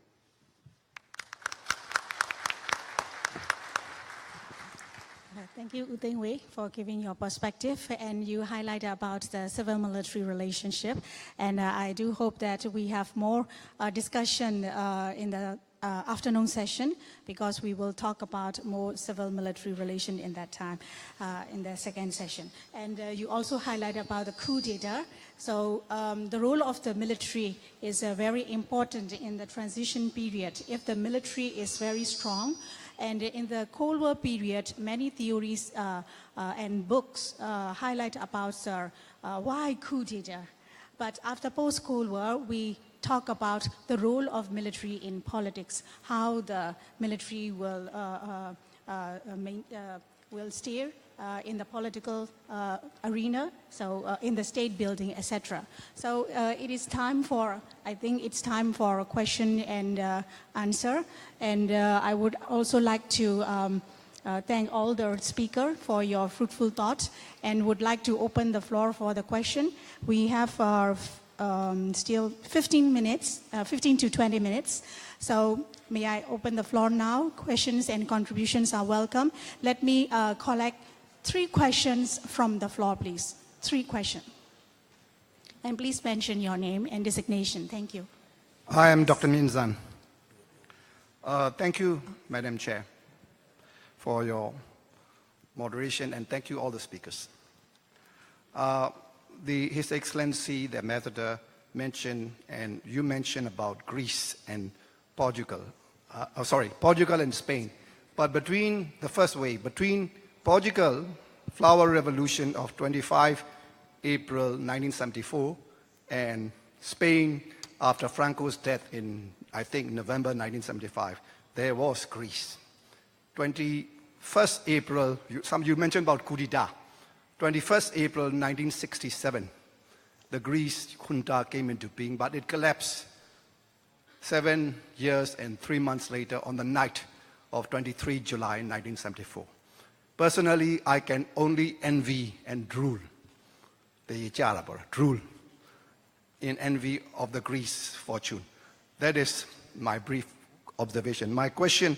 Thank you, U Teng Wei, for giving your perspective. And you highlighted about the civil-military relationship. And I do hope that we have more discussion in the afternoon session, because we will talk about more civil-military relation in that time, in the second session. And you also highlighted about the coup d'etat. So the role of the military is very important in the transition period. If the military is very strong, and in the Cold War period, many theories and books highlight about why coup d'etat. But after post-Cold War, we talk about the role of military in politics, how the military will steer in the political arena, so in the state building, etc. So it is time for, I think it's time for a question and answer. And I would also like to thank all the speakers for your fruitful thoughts, and would like to open the floor for the question. We have still 15 minutes, 15 to 20 minutes. So may I open the floor now? Questions and contributions are welcome. Let me collect 3 questions from the floor, please. 3 questions. And please mention your name and designation. Thank you. I am Dr. Minzan. Thank you, Madam Chair, for your moderation, and thank you all the speakers. His Excellency, the ambassador, mentioned, and you mentioned about Greece and Portugal. Portugal and Spain. But between the first wave, between Portugal, flower revolution of 25 April 1974, and Spain after Franco's death in, I think, November 1975, there was Greece. 21st April, you mentioned about coup d'etat. 21st April 1967, the Greece junta came into being, but it collapsed 7 years and 3 months later on the night of 23 July 1974. Personally, I can only envy and drool, drool in envy of the Greece fortune. That is my brief observation. My question,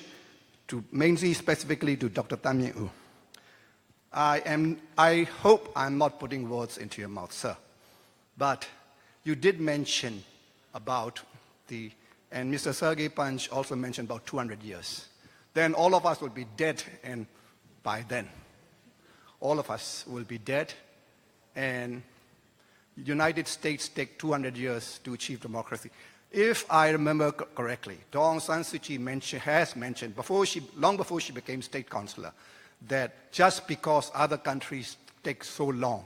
mainly specifically to Dr. Tham Mien Oo. I hope I'm not putting words into your mouth, sir, but you did mention about and Mr. Sergei Panch also mentioned about 200 years. Then all of us will be dead, and by then, all of us will be dead, and United States take 200 years to achieve democracy. If I remember correctly, Daw Aung San Suu Kyi has mentioned, long before she became state councillor, that just because other countries take so long,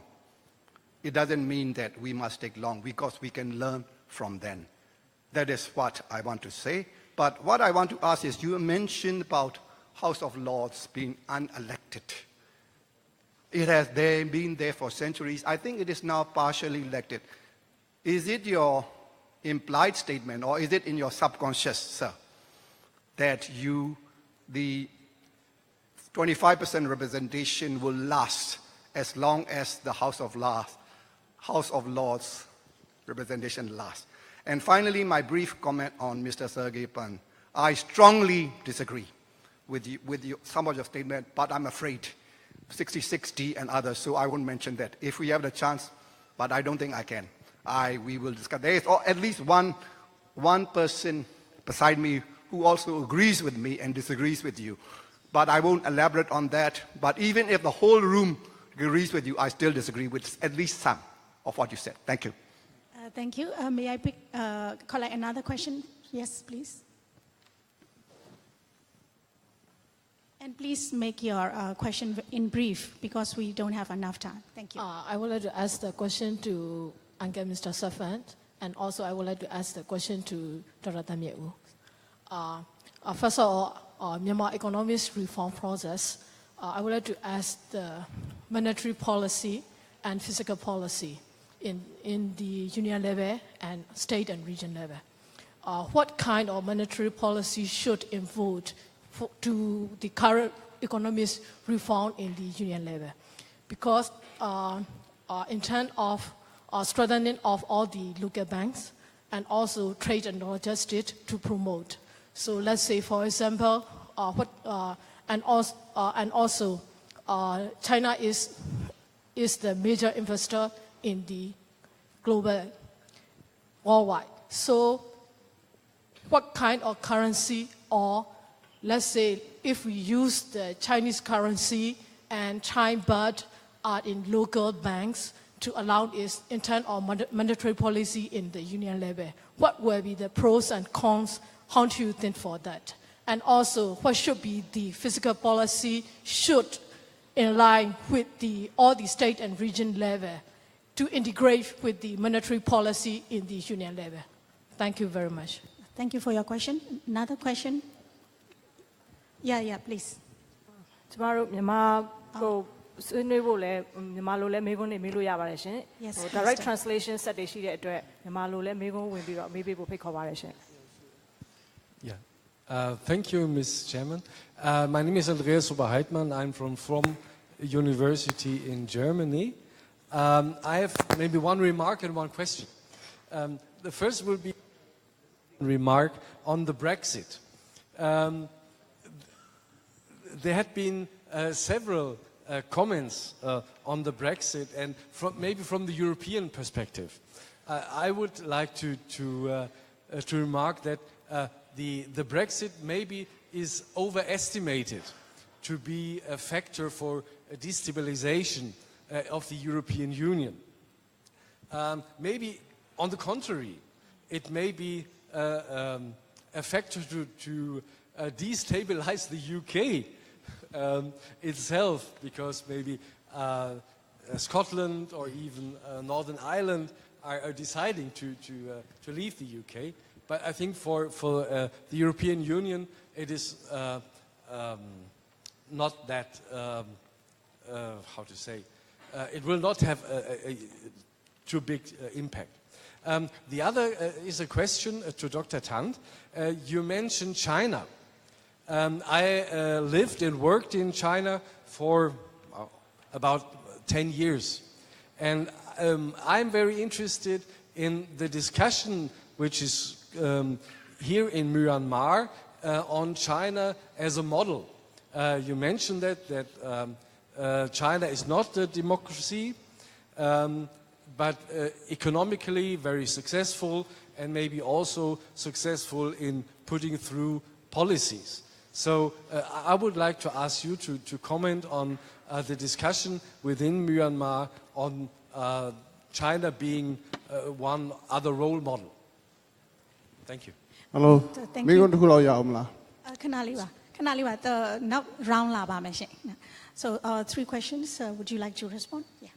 it doesn't mean that we must take long, because we can learn from them. That is what I want to say. But what I want to ask is, you mentioned about House of Lords being unelected. It has been there for centuries. I think it is now partially elected. Is it your implied statement, or is it in your subconscious, sir, that the 25% representation will last as long as the House of Lords representation lasts? And finally, my brief comment on Mr. Sergey Pan. I strongly disagree with some of your statement, but I'm afraid 60-60 and others, so I won't mention that. If we have the chance, but I don't think I can. We will discuss. There is at least one person beside me who also agrees with me and disagrees with you. But I won't elaborate on that. But even if the whole room agrees with you, I still disagree with at least some of what you said. Thank you. Thank you. May I collect another question? Yes, please. And please make your question in brief because we don't have enough time. Thank you. I would like to ask the question to Uncle Mr. Safan, and also I would like to ask the question to Dr. Tan Myew. First of all, Myanmar economic reform process, I would like to ask the monetary policy and fiscal policy in the union level and state and region level. What kind of monetary policy should involve to the current economic reform in the union level? Because in terms of strengthening of all the local banks and also trade and logistics to promote. So let's say, for example, and also China is the major investor in the global worldwide. So what kind of currency, or let's say if we use the Chinese currency and China baht are in local banks to allow its in terms of monetary policy in the union level, what will be the pros and cons? How do you think for that? And also, what should be the fiscal policy should in line with all the state and region level to integrate with the monetary policy in the union level? Thank you very much. Thank you for your question. Another question? Yeah, please. ကျမတို့မြန်မာကိုဆွေးနွေးဖို့လဲမြန်မာလိုလဲမေးခွန်းတွေမေးလို့ရပါတယ်ရှင် Yes, ဟို direct Mr. translation ဆက်တွေရှိတဲ့အတွက်မြန်မာလိုလဲမေးခွန်းဝင်ပြီးတော့မေးပေးဖို့ဖိတ်ခေါ်ပါတယ်ရှင် Yeah. Thank you, Ms. Chairman. My name is Andreas Oberheitmann. I'm from University in Germany. I have maybe one remark and one question. The first will be a remark on the Brexit. There had been several comments on the Brexit, and maybe from the European perspective. I would like to remark that the Brexit maybe is overestimated to be a factor for a destabilization of the European Union. Maybe on the contrary, it may be a factor to destabilize the UK itself, because maybe Scotland or even Northern Ireland are deciding to leave the UK. But I think for the European Union, it is not that, how to say, it will not have a too big impact. The other is a question to Dr. Tant. You mentioned China. I lived and worked in China for about 10 years. And I'm very interested in the discussion which is here in Myanmar on China as a model. You mentioned that China is not a democracy, but economically very successful, and maybe also successful in putting through policies. So I would like to ask you to comment on the discussion within Myanmar on China being one other role model. Thank you. Hello. Thank မိ you. ကုန်းတစ်ခုလောက်ရအောင်မလား ခဏလေးပါနောက် round လာပါမယ်ရှင် So 3 questions. Would you like to respond? Yeah.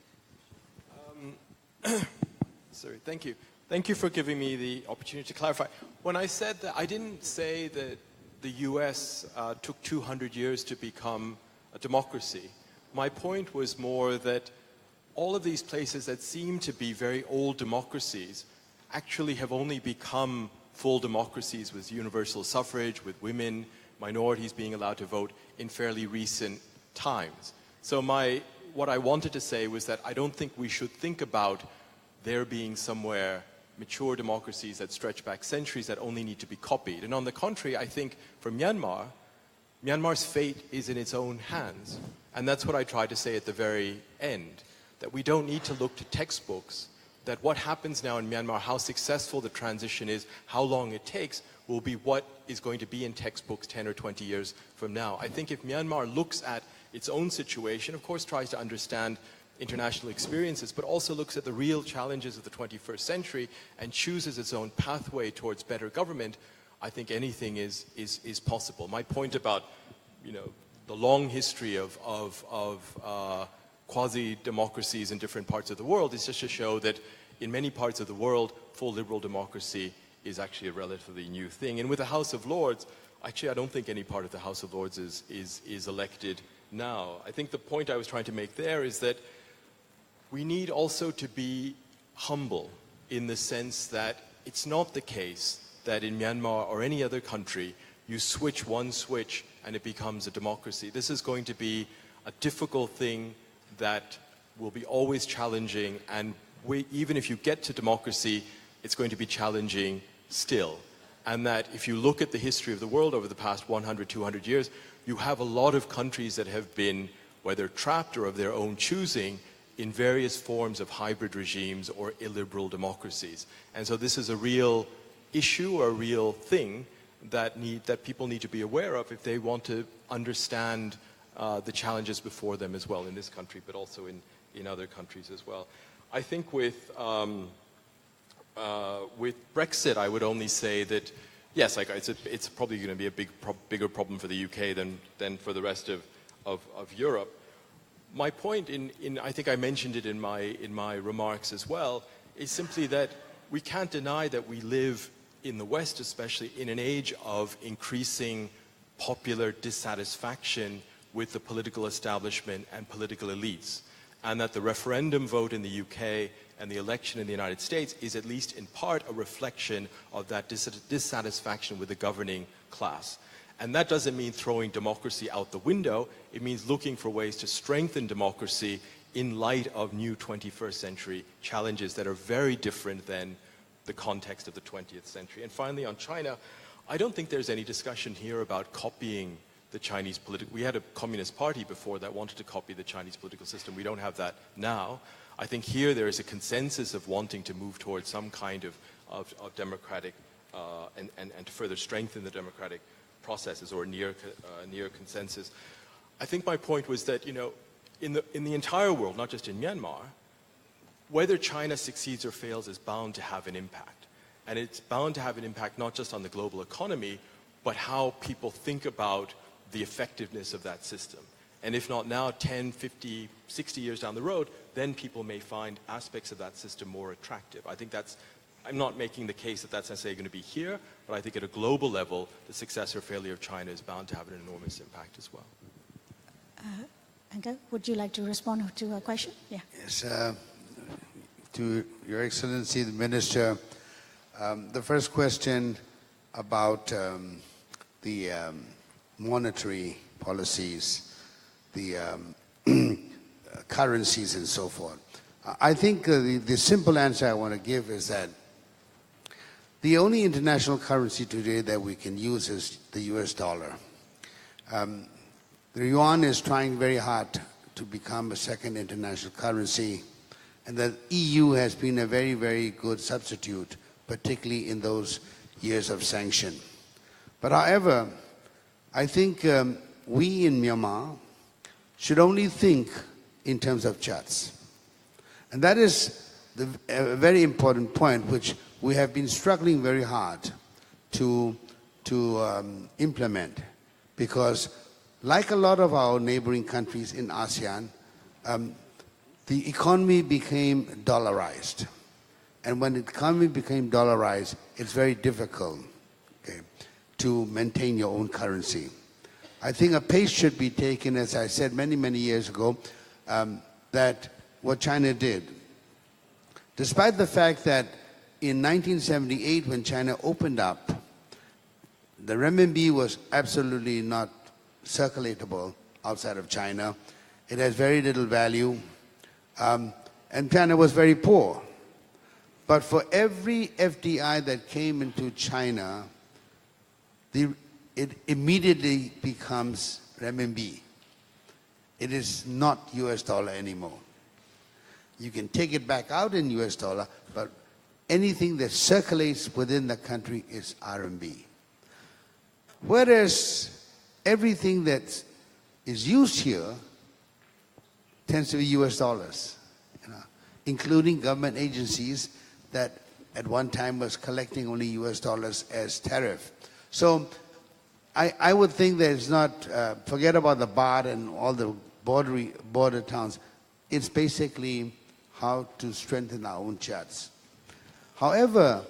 Sorry, thank you. Thank you for giving me the opportunity to clarify. When I said that, I didn't say that the US took 200 years to become a democracy. My point was more that all of these places that seem to be very old democracies actually have only become full democracies with universal suffrage, with women, minorities being allowed to vote in fairly recent times. So what I wanted to say was that I don't think we should think about there being somewhere mature democracies that stretch back centuries that only need to be copied. And on the contrary, I think for Myanmar, Myanmar's fate is in its own hands. And that's what I tried to say at the very end, that we don't need to look to textbooks, that what happens now in Myanmar, how successful the transition is, how long it takes, will be what is going to be in textbooks 10 or 20 years from now. I think if Myanmar looks at its own situation, of course tries to understand international experiences, but also looks at the real challenges of the 21st century and chooses its own pathway towards better government, I think anything is possible. My point about, the long history of quasi-democracies in different parts of the world is just to show that in many parts of the world, full liberal democracy is actually a relatively new thing. And with the House of Lords, actually I don't think any part of the House of Lords is elected now. I think the point I was trying to make there is that we need also to be humble in the sense that it's not the case that in Myanmar or any other country, you switch one switch and it becomes a democracy. This is going to be a difficult thing that will be always challenging, and even if you get to democracy, it's going to be challenging still. And that if you look at the history of the world over the past 100, 200 years, you have a lot of countries that have been, whether trapped or of their own choosing, in various forms of hybrid regimes or illiberal democracies. And so this is a real issue or a real thing that people need to be aware of if they want to understand the challenges before them as well in this country, but also in other countries as well. I think with Brexit, I would only say that, yes, it's probably going to be a bigger problem for the UK than for the rest of Europe. My point, I think I mentioned it in my remarks as well, is simply that we can't deny that we live in the West, especially in an age of increasing popular dissatisfaction with the political establishment and political elites, and that the referendum vote in the UK and the election in the United States is at least in part a reflection of that dissatisfaction with the governing class. And that doesn't mean throwing democracy out the window. It means looking for ways to strengthen democracy in light of new 21st century challenges that are very different than the context of the 20th century. And finally, on China, I don't think there's any discussion here about copying the Chinese political. We had a communist party before that wanted to copy the Chinese political system. We don't have that now. I think here there is a consensus of wanting to move towards some kind of democratic and to further strengthen the democratic processes, or near consensus. I think my point was that, in the entire world, not just in Myanmar, whether China succeeds or fails is bound to have an impact. And it's bound to have an impact not just on the global economy, but how people think about the effectiveness of that system. And if not now, 10, 50, 60 years down the road, then people may find aspects of that system more attractive. I think I'm not making the case that that's necessarily going to be here, but I think at a global level, the success or failure of China is bound to have an enormous impact as well. Anka, would you like to respond to a question? Yeah. Yes, to Your Excellency, the Minister, the first question about the monetary policies, the currencies and so forth. I think the simple answer I want to give is that the only international currency today that we can use is the US dollar. The yuan is trying very hard to become a second international currency, and the EU has been a very, very good substitute, particularly in those years of sanction. But however, I think we in Myanmar should only think in terms of kyats. And that is a very important point which we have been struggling very hard to implement, because like a lot of our neighboring countries in ASEAN, the economy became dollarized. And when the economy became dollarized, it's very difficult to maintain your own currency. I think a pace should be taken, as I said many, many years ago, that what China did. Despite the fact that in 1978, when China opened up, the renminbi was absolutely not circulatable outside of China. It has very little value, and China was very poor. But for every FDI that came into China, it immediately becomes renminbi. It is not US dollar anymore. You can take it back out in US dollar, but anything that circulates within the country is RMB. Whereas everything that is used here tends to be US dollars, including government agencies that at one time was collecting only US dollars as tariff. So I would think that it's not, forget about the baht and all the border towns. It's basically how to strengthen our own chats. However,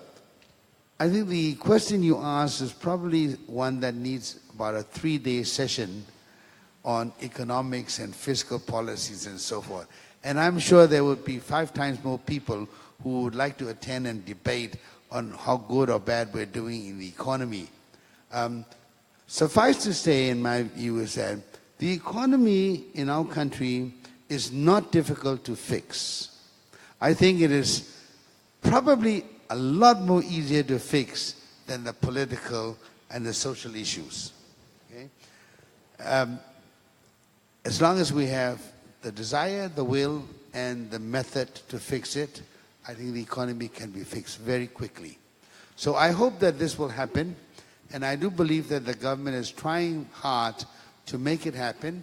I think the question you asked is probably one that needs about a 3-day session on economics and fiscal policies and so forth. And I'm sure there would be 5 times more people who would like to attend and debate on how good or bad we're doing in the economy. Suffice to say, in my view, is that the economy in our country is not difficult to fix. I think it is probably a lot more easier to fix than the political and the social issues. Okay? As long as we have the desire, the will, and the method to fix it, I think the economy can be fixed very quickly. So I hope that this will happen, and I do believe that the government is trying hard to make it happen,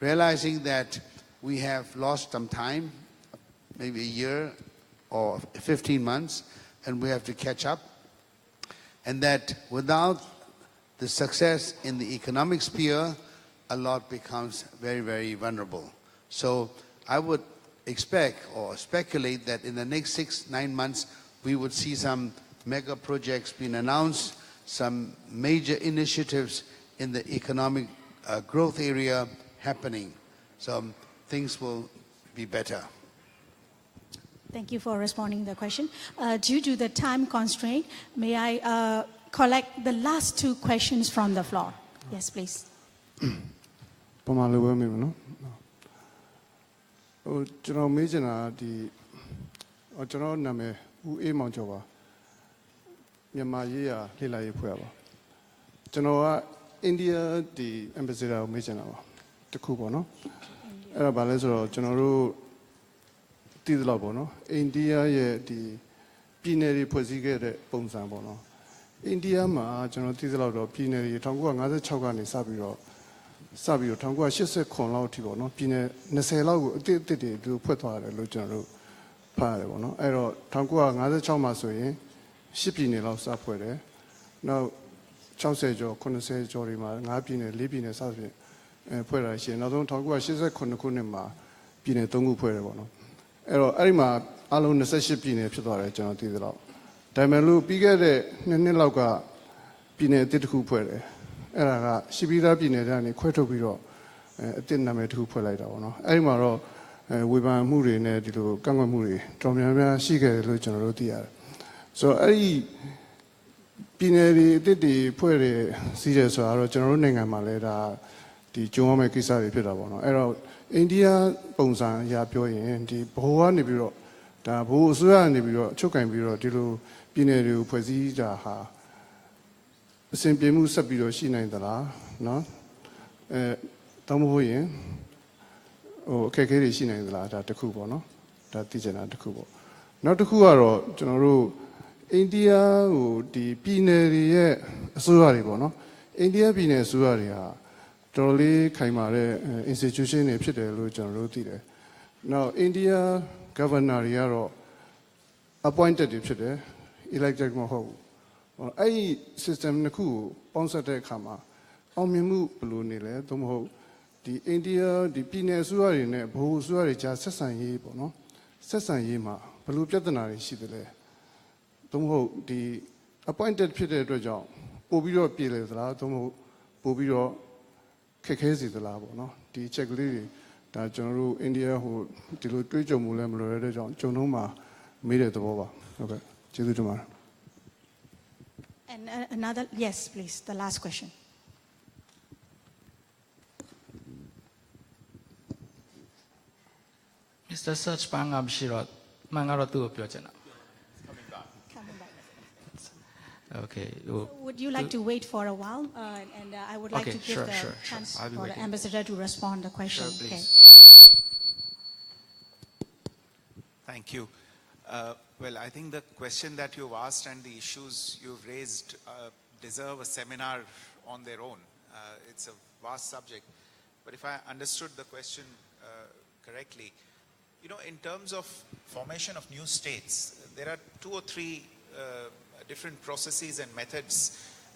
realizing that we have lost some time, maybe a year or 15 months, and we have to catch up, and that without the success in the economic sphere, a lot becomes very, very vulnerable. So I would expect or speculate that in the next 6-9 months, we would see some mega projects being announced, some major initiatives in the economic growth area happening. So things will be better. Thank you for responding to the question. Due to the time constraint, may I collect the last 2 questions from the floor? Yes, please. ပမာလိုပဲမိမနော်ဟိုကျွန်တော်မေးချင်တာဒီကျွန်တော်နာမည်ဦးအေးမောင်ကျော်ပါမြန်မာရေးရာလှည့်လာရေးဖွဲ့ပါကျွန်တော်ကအိန္ဒိယဒီ ambassador ကိုမေးချင်တာပါတခုပေါ့နော်အဲ့ဒါဘာလဲဆိုတော့ကျွန်တော်တို့တည်သလောက်ပေါ့နော်အိန္ဒိယရဲ့ဒီပြည်နယ်တွေဖွဲ့စည်းခဲ့တဲ့ပုံစံပေါ့နော်အိန္ဒိယမှာကျွန်တော်တည်သလောက်တော့ပြည်နယ်တွေ1956ကနေစပြီးတော့1989လောက်အထိပေါ့နော်ပြည်နယ်20လောက်ကိုအစ်စ်တွေသူဖွဲ့သွားတယ်လို့ကျွန်တော်တို့ဖတ်ရတယ်ပေါ့နော်အဲ့တော့1956မှာဆိုရင်10ပြည်နယ်လောက်စဖွဲ့တယ်နောက်60ကျော်80ကျော်တွေမှာ5ပြည်နယ်4ပြည်နယ်စသဖြင့်ဖွဲ့တာရှိတယ်နောက်ဆုံး1989ခုနှစ်မှာပြည်နယ်3ခုဖွဲ့တယ်ပေါ့နော်အဲ့တော့အဲ့ဒီမှာအလုံး28ပြည်နယ်ဖြစ်သွားတယ်ကျွန်တော်သိသလောက်ဒါပေမဲ့လို့ပြီးခဲ့တဲ့နှစ်လောက်ကပြည်နယ်အစ်တစ်ခုဖွဲ့တယ်အဲ့ဒါကရှိပြီးသားပြည်နယ်ကနေခွဲထုတ်ပြီးတော့အစ်နာမည်တစ်ခုဖွဲ့လိုက်တာပေါ့နော်အဲ့ဒီမှာတော့ဝေဖန်မှုတွေနဲ့ဒီလိုကန့်ကွက်မှုတွေတော်များများရှိခဲ့တယ်လို့ကျွန်တော်တို့သိရတယ်ဆိုတော့အဲ့ဒီပြည်နယ်တွေအစ်တွေဖွဲ့တယ်စီးတယ်ဆိုတာတော့ကျွန်တော်တို့နိုင်ငံမှာလည်းဒါဒီကျုံရမယ့်ကိစ္စတွေဖြစ်တာပေါ့နော်အဲ့တော့အိန္ဒိယပုံစံအရာပြောရင်ဒီဘိုးကနေပြီးတော့ဒါဘိုးအစိုးရကနေပြီးတော့ချုပ်ကင်ပြီးတော့ဒီလိုပြည်နယ်တွေကိုဖွဲ့စည်းတာဟာအစဉ်ပြေမှုဆက်ပြီးတော့ရှိနိုင်သလားနော်တောင်းဖို့ရင်ဟိုအခက်အခဲတွေရှိနိုင်သလားဒါတစ်ခုပေါ့နော်ဒါသိချင်တာတစ်ခုပေါ့နောက်တစ်ခုကတော့ကျွန်တော်တို့အိန္ဒိယကိုဒီပြည်နယ်တွေရဲ့အစိုးရတွေပေါ့နော်အိန္ဒိယပြည်နယ်အစိုးရတွေဟာတော်လေးခိုင်မာတဲ့ institution တွေဖြစ်တယ်လို့ကျွန်တော်တို့သိတယ်နောက်အိန္ဒိယ governor တွေကတော့ appointed တွေဖြစ်တယ် elected မဟုတ်ဘူးအဲ့ဒီ system တစ်ခုကိုပေါင်းစပ်တဲ့အခါမှာအောင်မြင်မှုဘယ်လိုနေလဲသို့မဟုတ်ဒီအိန္ဒိယဒီပြည်နယ်အစိုးရတွေနဲ့ဗဟိုအစိုးရတွေကြားဆက်ဆံရေးပေါ့နော်ဆက်ဆံရေးမှာဘယ်လိုပြဿနာတွေရှိသလဲသို့မဟုတ်ဒီ appointed ဖြစ်တဲ့အတွက်ကြောင့် ပို့ပြီးတော့ပြည်လေသလားသို့မဟုတ်ပို့ပြီးတော့ခက်ခဲစေသလားပေါ့နော်ဒီအချက်ကလေးတွေဒါကျွန်တော်တို့အိန္ဒိယဟိုဒီလိုတွေးကြုံမှုလည်းမလွယ်တဲ့ကြောင့်ကျွန်တော်မှမေးတဲ့သဘောပါဟုတ်ကဲ့ကျေးဇူးတင်ပါတယ် And another, yes, please, the last question. Mr. Search ဘာငါမရှိတော့မှန်ကတော့သူ့ကိုပြောချင်တာ Coming back. Okay Would you like to wait for a while? And I would like Okay, to give sure, the sure. chance I'll be for the waiting. ambassador to respond to the question. Sure, please. Thank you. Well, I think the question that you've asked and the issues you've raised deserve a seminar on their own. It's a vast subject. But if I understood the question correctly, you know, in terms of formation of new states, there are 2 or 3 different processes and methods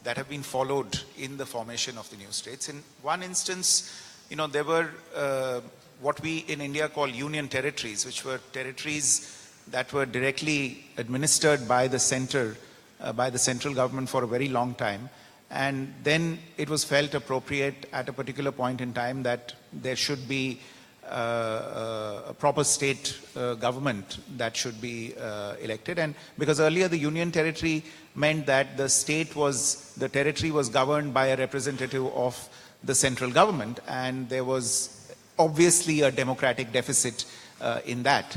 that have been followed in the formation of the new states. In one instance, you know, there were what we in India call union territories, which were territories that were directly administered by the center, by the central government for a very long time. And then it was felt appropriate at a particular point in time that there should be a proper state government that should be elected. And because earlier the union territory meant that the territory was governed by a representative of the central government, and there was obviously a democratic deficit in that.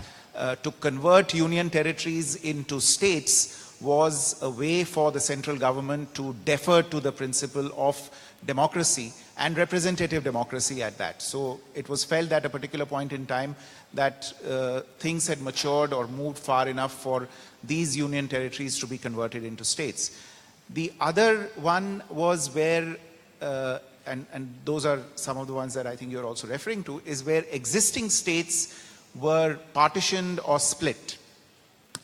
To convert union territories into states was a way for the central government to defer to the principle of democracy and representative democracy at that. So it was felt at a particular point in time that things had matured or moved far enough for these union territories to be converted into states. The other one was where, and those are some of the ones that I think you're also referring to, is where existing states were partitioned or split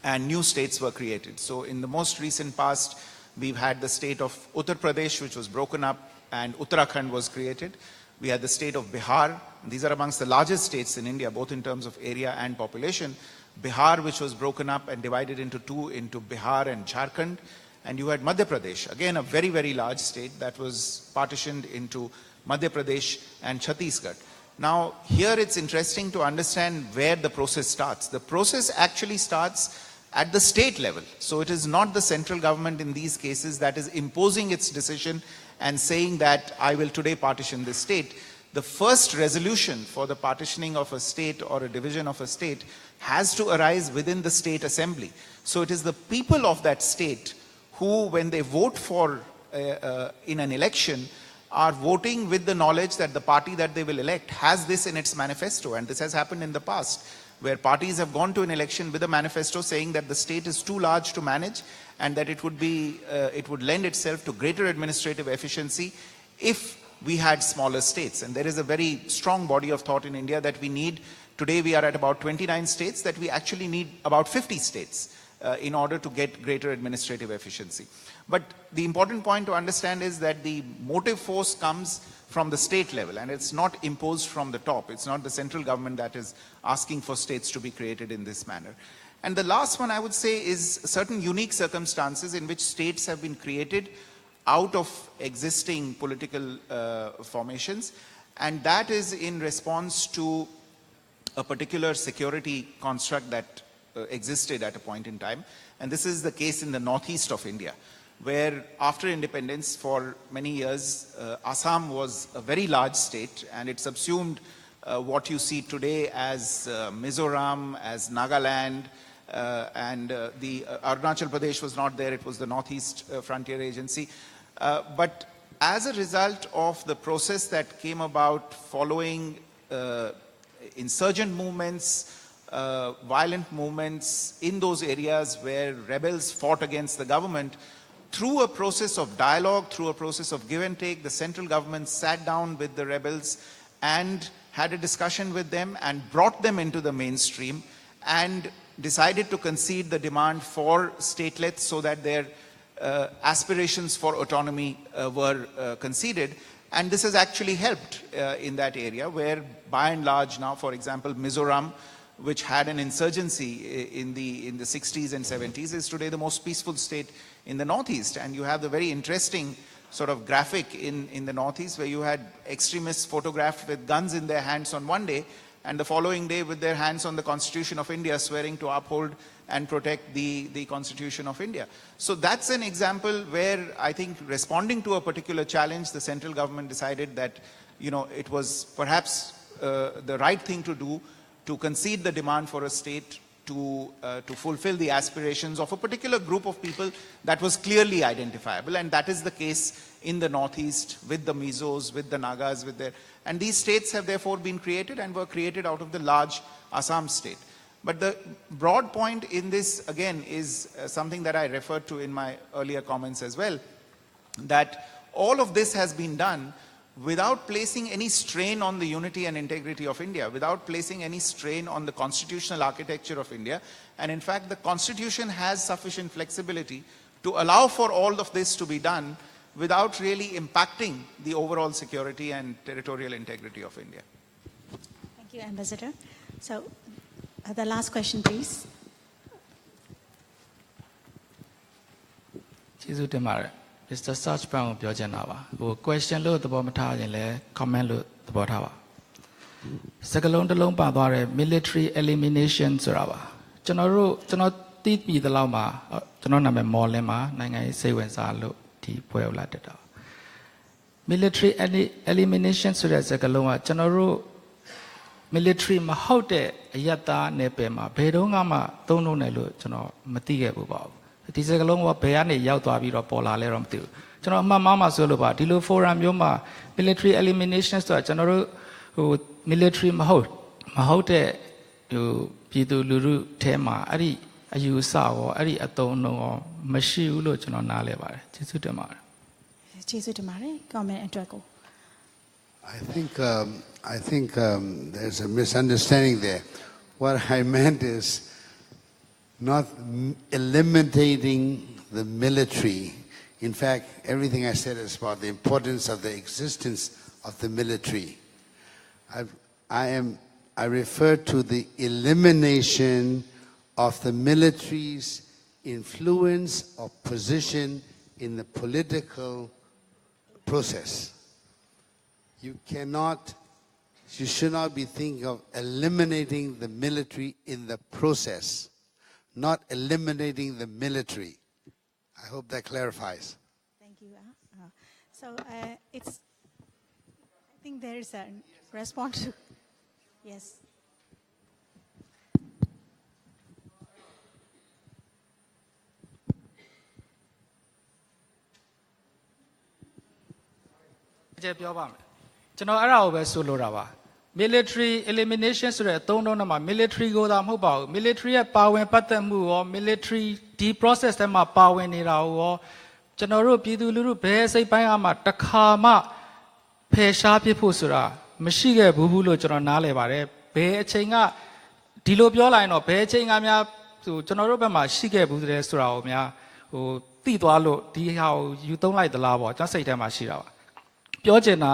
and new states were created. So in the most recent past, we've had the state of Uttar Pradesh, which was broken up, and Uttarakhand was created. We had the state of Bihar. These are amongst the largest states in India, both in terms of area and population. Bihar, which was broken up and divided into 2, into Bihar and Jharkhand. And you had Madhya Pradesh, again a very, very large state that was partitioned into Madhya Pradesh and Chhattisgarh. Now, here it's interesting to understand where the process starts. The process actually starts at the state level. So it is not the central government in these cases that is imposing its decision and saying that I will today partition this state. The first resolution for the partitioning of a state or a division of a state has to arise within the state assembly. So it is the people of that state who, when they vote for in an election, are voting with the knowledge that the party that they will elect has this in its manifesto. And this has happened in the past, where parties have gone to an election with a manifesto saying that the state is too large to manage and that it would lend itself to greater administrative efficiency if we had smaller states. And there is a very strong body of thought in India that we need. Today we are at about 29 states, that we actually need about 50 states in order to get greater administrative efficiency. But the important point to understand is that the motive force comes from the state level, and it's not imposed from the top. It's not the central government that is asking for states to be created in this manner. And the last one I would say is certain unique circumstances in which states have been created out of existing political formations, and that is in response to a particular security construct that existed at a point in time. And this is the case in the northeast of India, where after independence for many years, Assam was a very large state, and it subsumed what you see today as Mizoram, as Nagaland, and the Arunachal Pradesh was not there, it was the Northeast Frontier Agency. But as a result of the process that came about following insurgent movements, violent movements in those areas where rebels fought against the government, through a process of dialogue, through a process of give and take, the central government sat down with the rebels and had a discussion with them and brought them into the mainstream and decided to concede the demand for statelets so that their aspirations for autonomy were conceded. And this has actually helped in that area, where by and large now, for example, Mizoram, which had an insurgency in the 60s and 70s, is today the most peaceful state in the Northeast. And you have the very interesting sort of graphic in the Northeast where you had extremists photographed with guns in their hands on one day, and the following day with their hands on the Constitution of India, swearing to uphold and protect the Constitution of India. So that's an example where I think, responding to a particular challenge, the central government decided that, you know, it was perhaps the right thing to do to concede the demand for a state to fulfill the aspirations of a particular group of people that was clearly identifiable. And that is the case in the Northeast with the Mizos, with the Nagas, and these states have therefore been created and were created out of the large Assam state. But the broad point in this, again, is something that I referred to in my earlier comments as well, that all of this has been done without placing any strain on the unity and integrity of India, without placing any strain on the constitutional architecture of India. And in fact, the Constitution has sufficient flexibility to allow for all of this to be done without really impacting the overall security and territorial integrity of India. Thank you, Ambassador. So, the last question, please. ကျေးဇူးတင်ပါတယ် Mr. Search ပန်းကိုပြောချင်တာပါဟို question လို့သဘောမထားရင်လည်း comment လို့သဘောထားပါစကားလုံးတစ်လုံးပါသွားတဲ့ military elimination ဆိုတာပါကျွန်တော်သိပြီးသလောက်မှာကျွန်တော်နာမည်မော်လင်းမှာနိုင်ငံရေးစိတ်ဝင်စားလို့ဒီပွဲကိုလာတက်တာ military elimination ဆိုတဲ့စကားလုံးကကျွန်တော်တို့ military မဟုတ်တဲ့အယက်သားနယ်ပယ်မှာဘယ်တော့မှသုံးလို့နိုင်လို့ကျွန်တော်မသိခဲ့ဘူးပါဘူးဒီစကားလုံးကဘယ်ကနေရောက်သွားပြီးတော့ပေါ်လာလဲတော့မသိဘူးကျွန်တော်အမှန်မှားဆိုလို့ပါဒီလို forum မျိုးမှာ military elimination ဆိုတာကျွန်တော်တို့ဟို military မဟုတ်တဲ့ဟိုပြည်သူလူထုထဲမှာအဲ့ဒီအယူအဆရောအဲ့ဒီအသုံးအနှုန်းရောမရှိဘူးလို့ကျွန်တော်နားလဲပါတယ်ကျေးဇူးတင်ပါတယ်ကျေးဇူးတင်ပါတယ် comment အတွက်ကို I think there's a misunderstanding there. What I meant is not eliminating the military. In fact, everything I said is about the importance of the existence of the military. I refer to the elimination of the military's influence or position in the political process. You should not be thinking of eliminating the military in the process, not eliminating the military. I hope that clarifies. Thank you. So I think there is a response to, yes. military elimination ဆိုတဲ့အသုံးအနှုန်းမှာ military ကိုသာမဟုတ်ပါဘူး military ရဲ့ပါဝင်ပတ်သက်မှုရော military ဒီ process ထဲမှာပါဝင်နေတာရောကျွန်တော်တို့ပြည်သူလူထုဘယ်စိတ်ပိုင်းကမှတစ်ခါမှဖယ်ရှားပစ်ဖို့ဆိုတာမရှိခဲ့ဘူးလို့ကျွန်တော်နားလည်ပါတယ်ဘယ်အချိန်ကဒီလိုပြောလိုက်ရင်တော့ဘယ်အချိန်ကများဟိုကျွန်တော်တို့ဘက်မှာရှိခဲ့ဘူးတဲ့ဆိုတာကိုများဟိုသိသွားလို့ဒီဟာကိုယူသုံးလိုက်သလားပေါ့ကျွန်တော်စိတ်ထဲမှာရှိတာပါပြောချင်တာ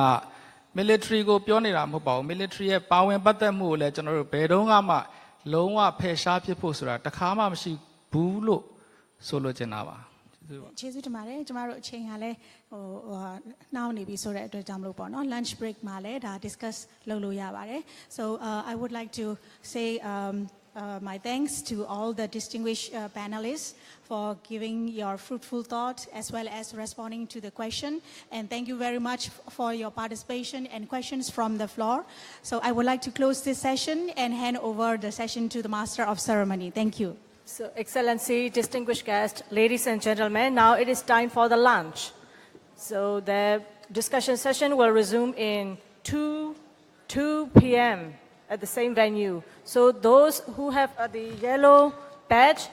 military ကိုပြောနေတာမဟုတ်ပါဘူး military ရဲ့ပါဝင်ပတ်သက်မှုကိုလည်းကျွန်တော်တို့ဘယ်တော့မှလုံးဝဖယ်ရှားပစ်ဖို့ဆိုတာတစ်ခါမှမရှိဘူးလို့ဆိုလိုချင်တာပါကျေးဇူးတင်ပါတယ်ကျမတို့အချိန်ကလည်းဟိုနှောင်းနေပြီဆိုတဲ့အတွက်ကြောင့်မလို့ပေါ့နော် lunch break မှာလည်းဒါ discuss လုပ်လို့ရပါတယ် so I would like to say my thanks to all the distinguished panelists for giving your fruitful thought as well as responding to the question. And thank you very much for your participation and questions from the floor. So I would like to close this session and hand over the session to the Master of Ceremony. Thank you. So, Excellency, distinguished guests, ladies and gentlemen, now it is time for the lunch. So the discussion session will resume in 2 p.m. at the same venue. So those who have the yellow badge,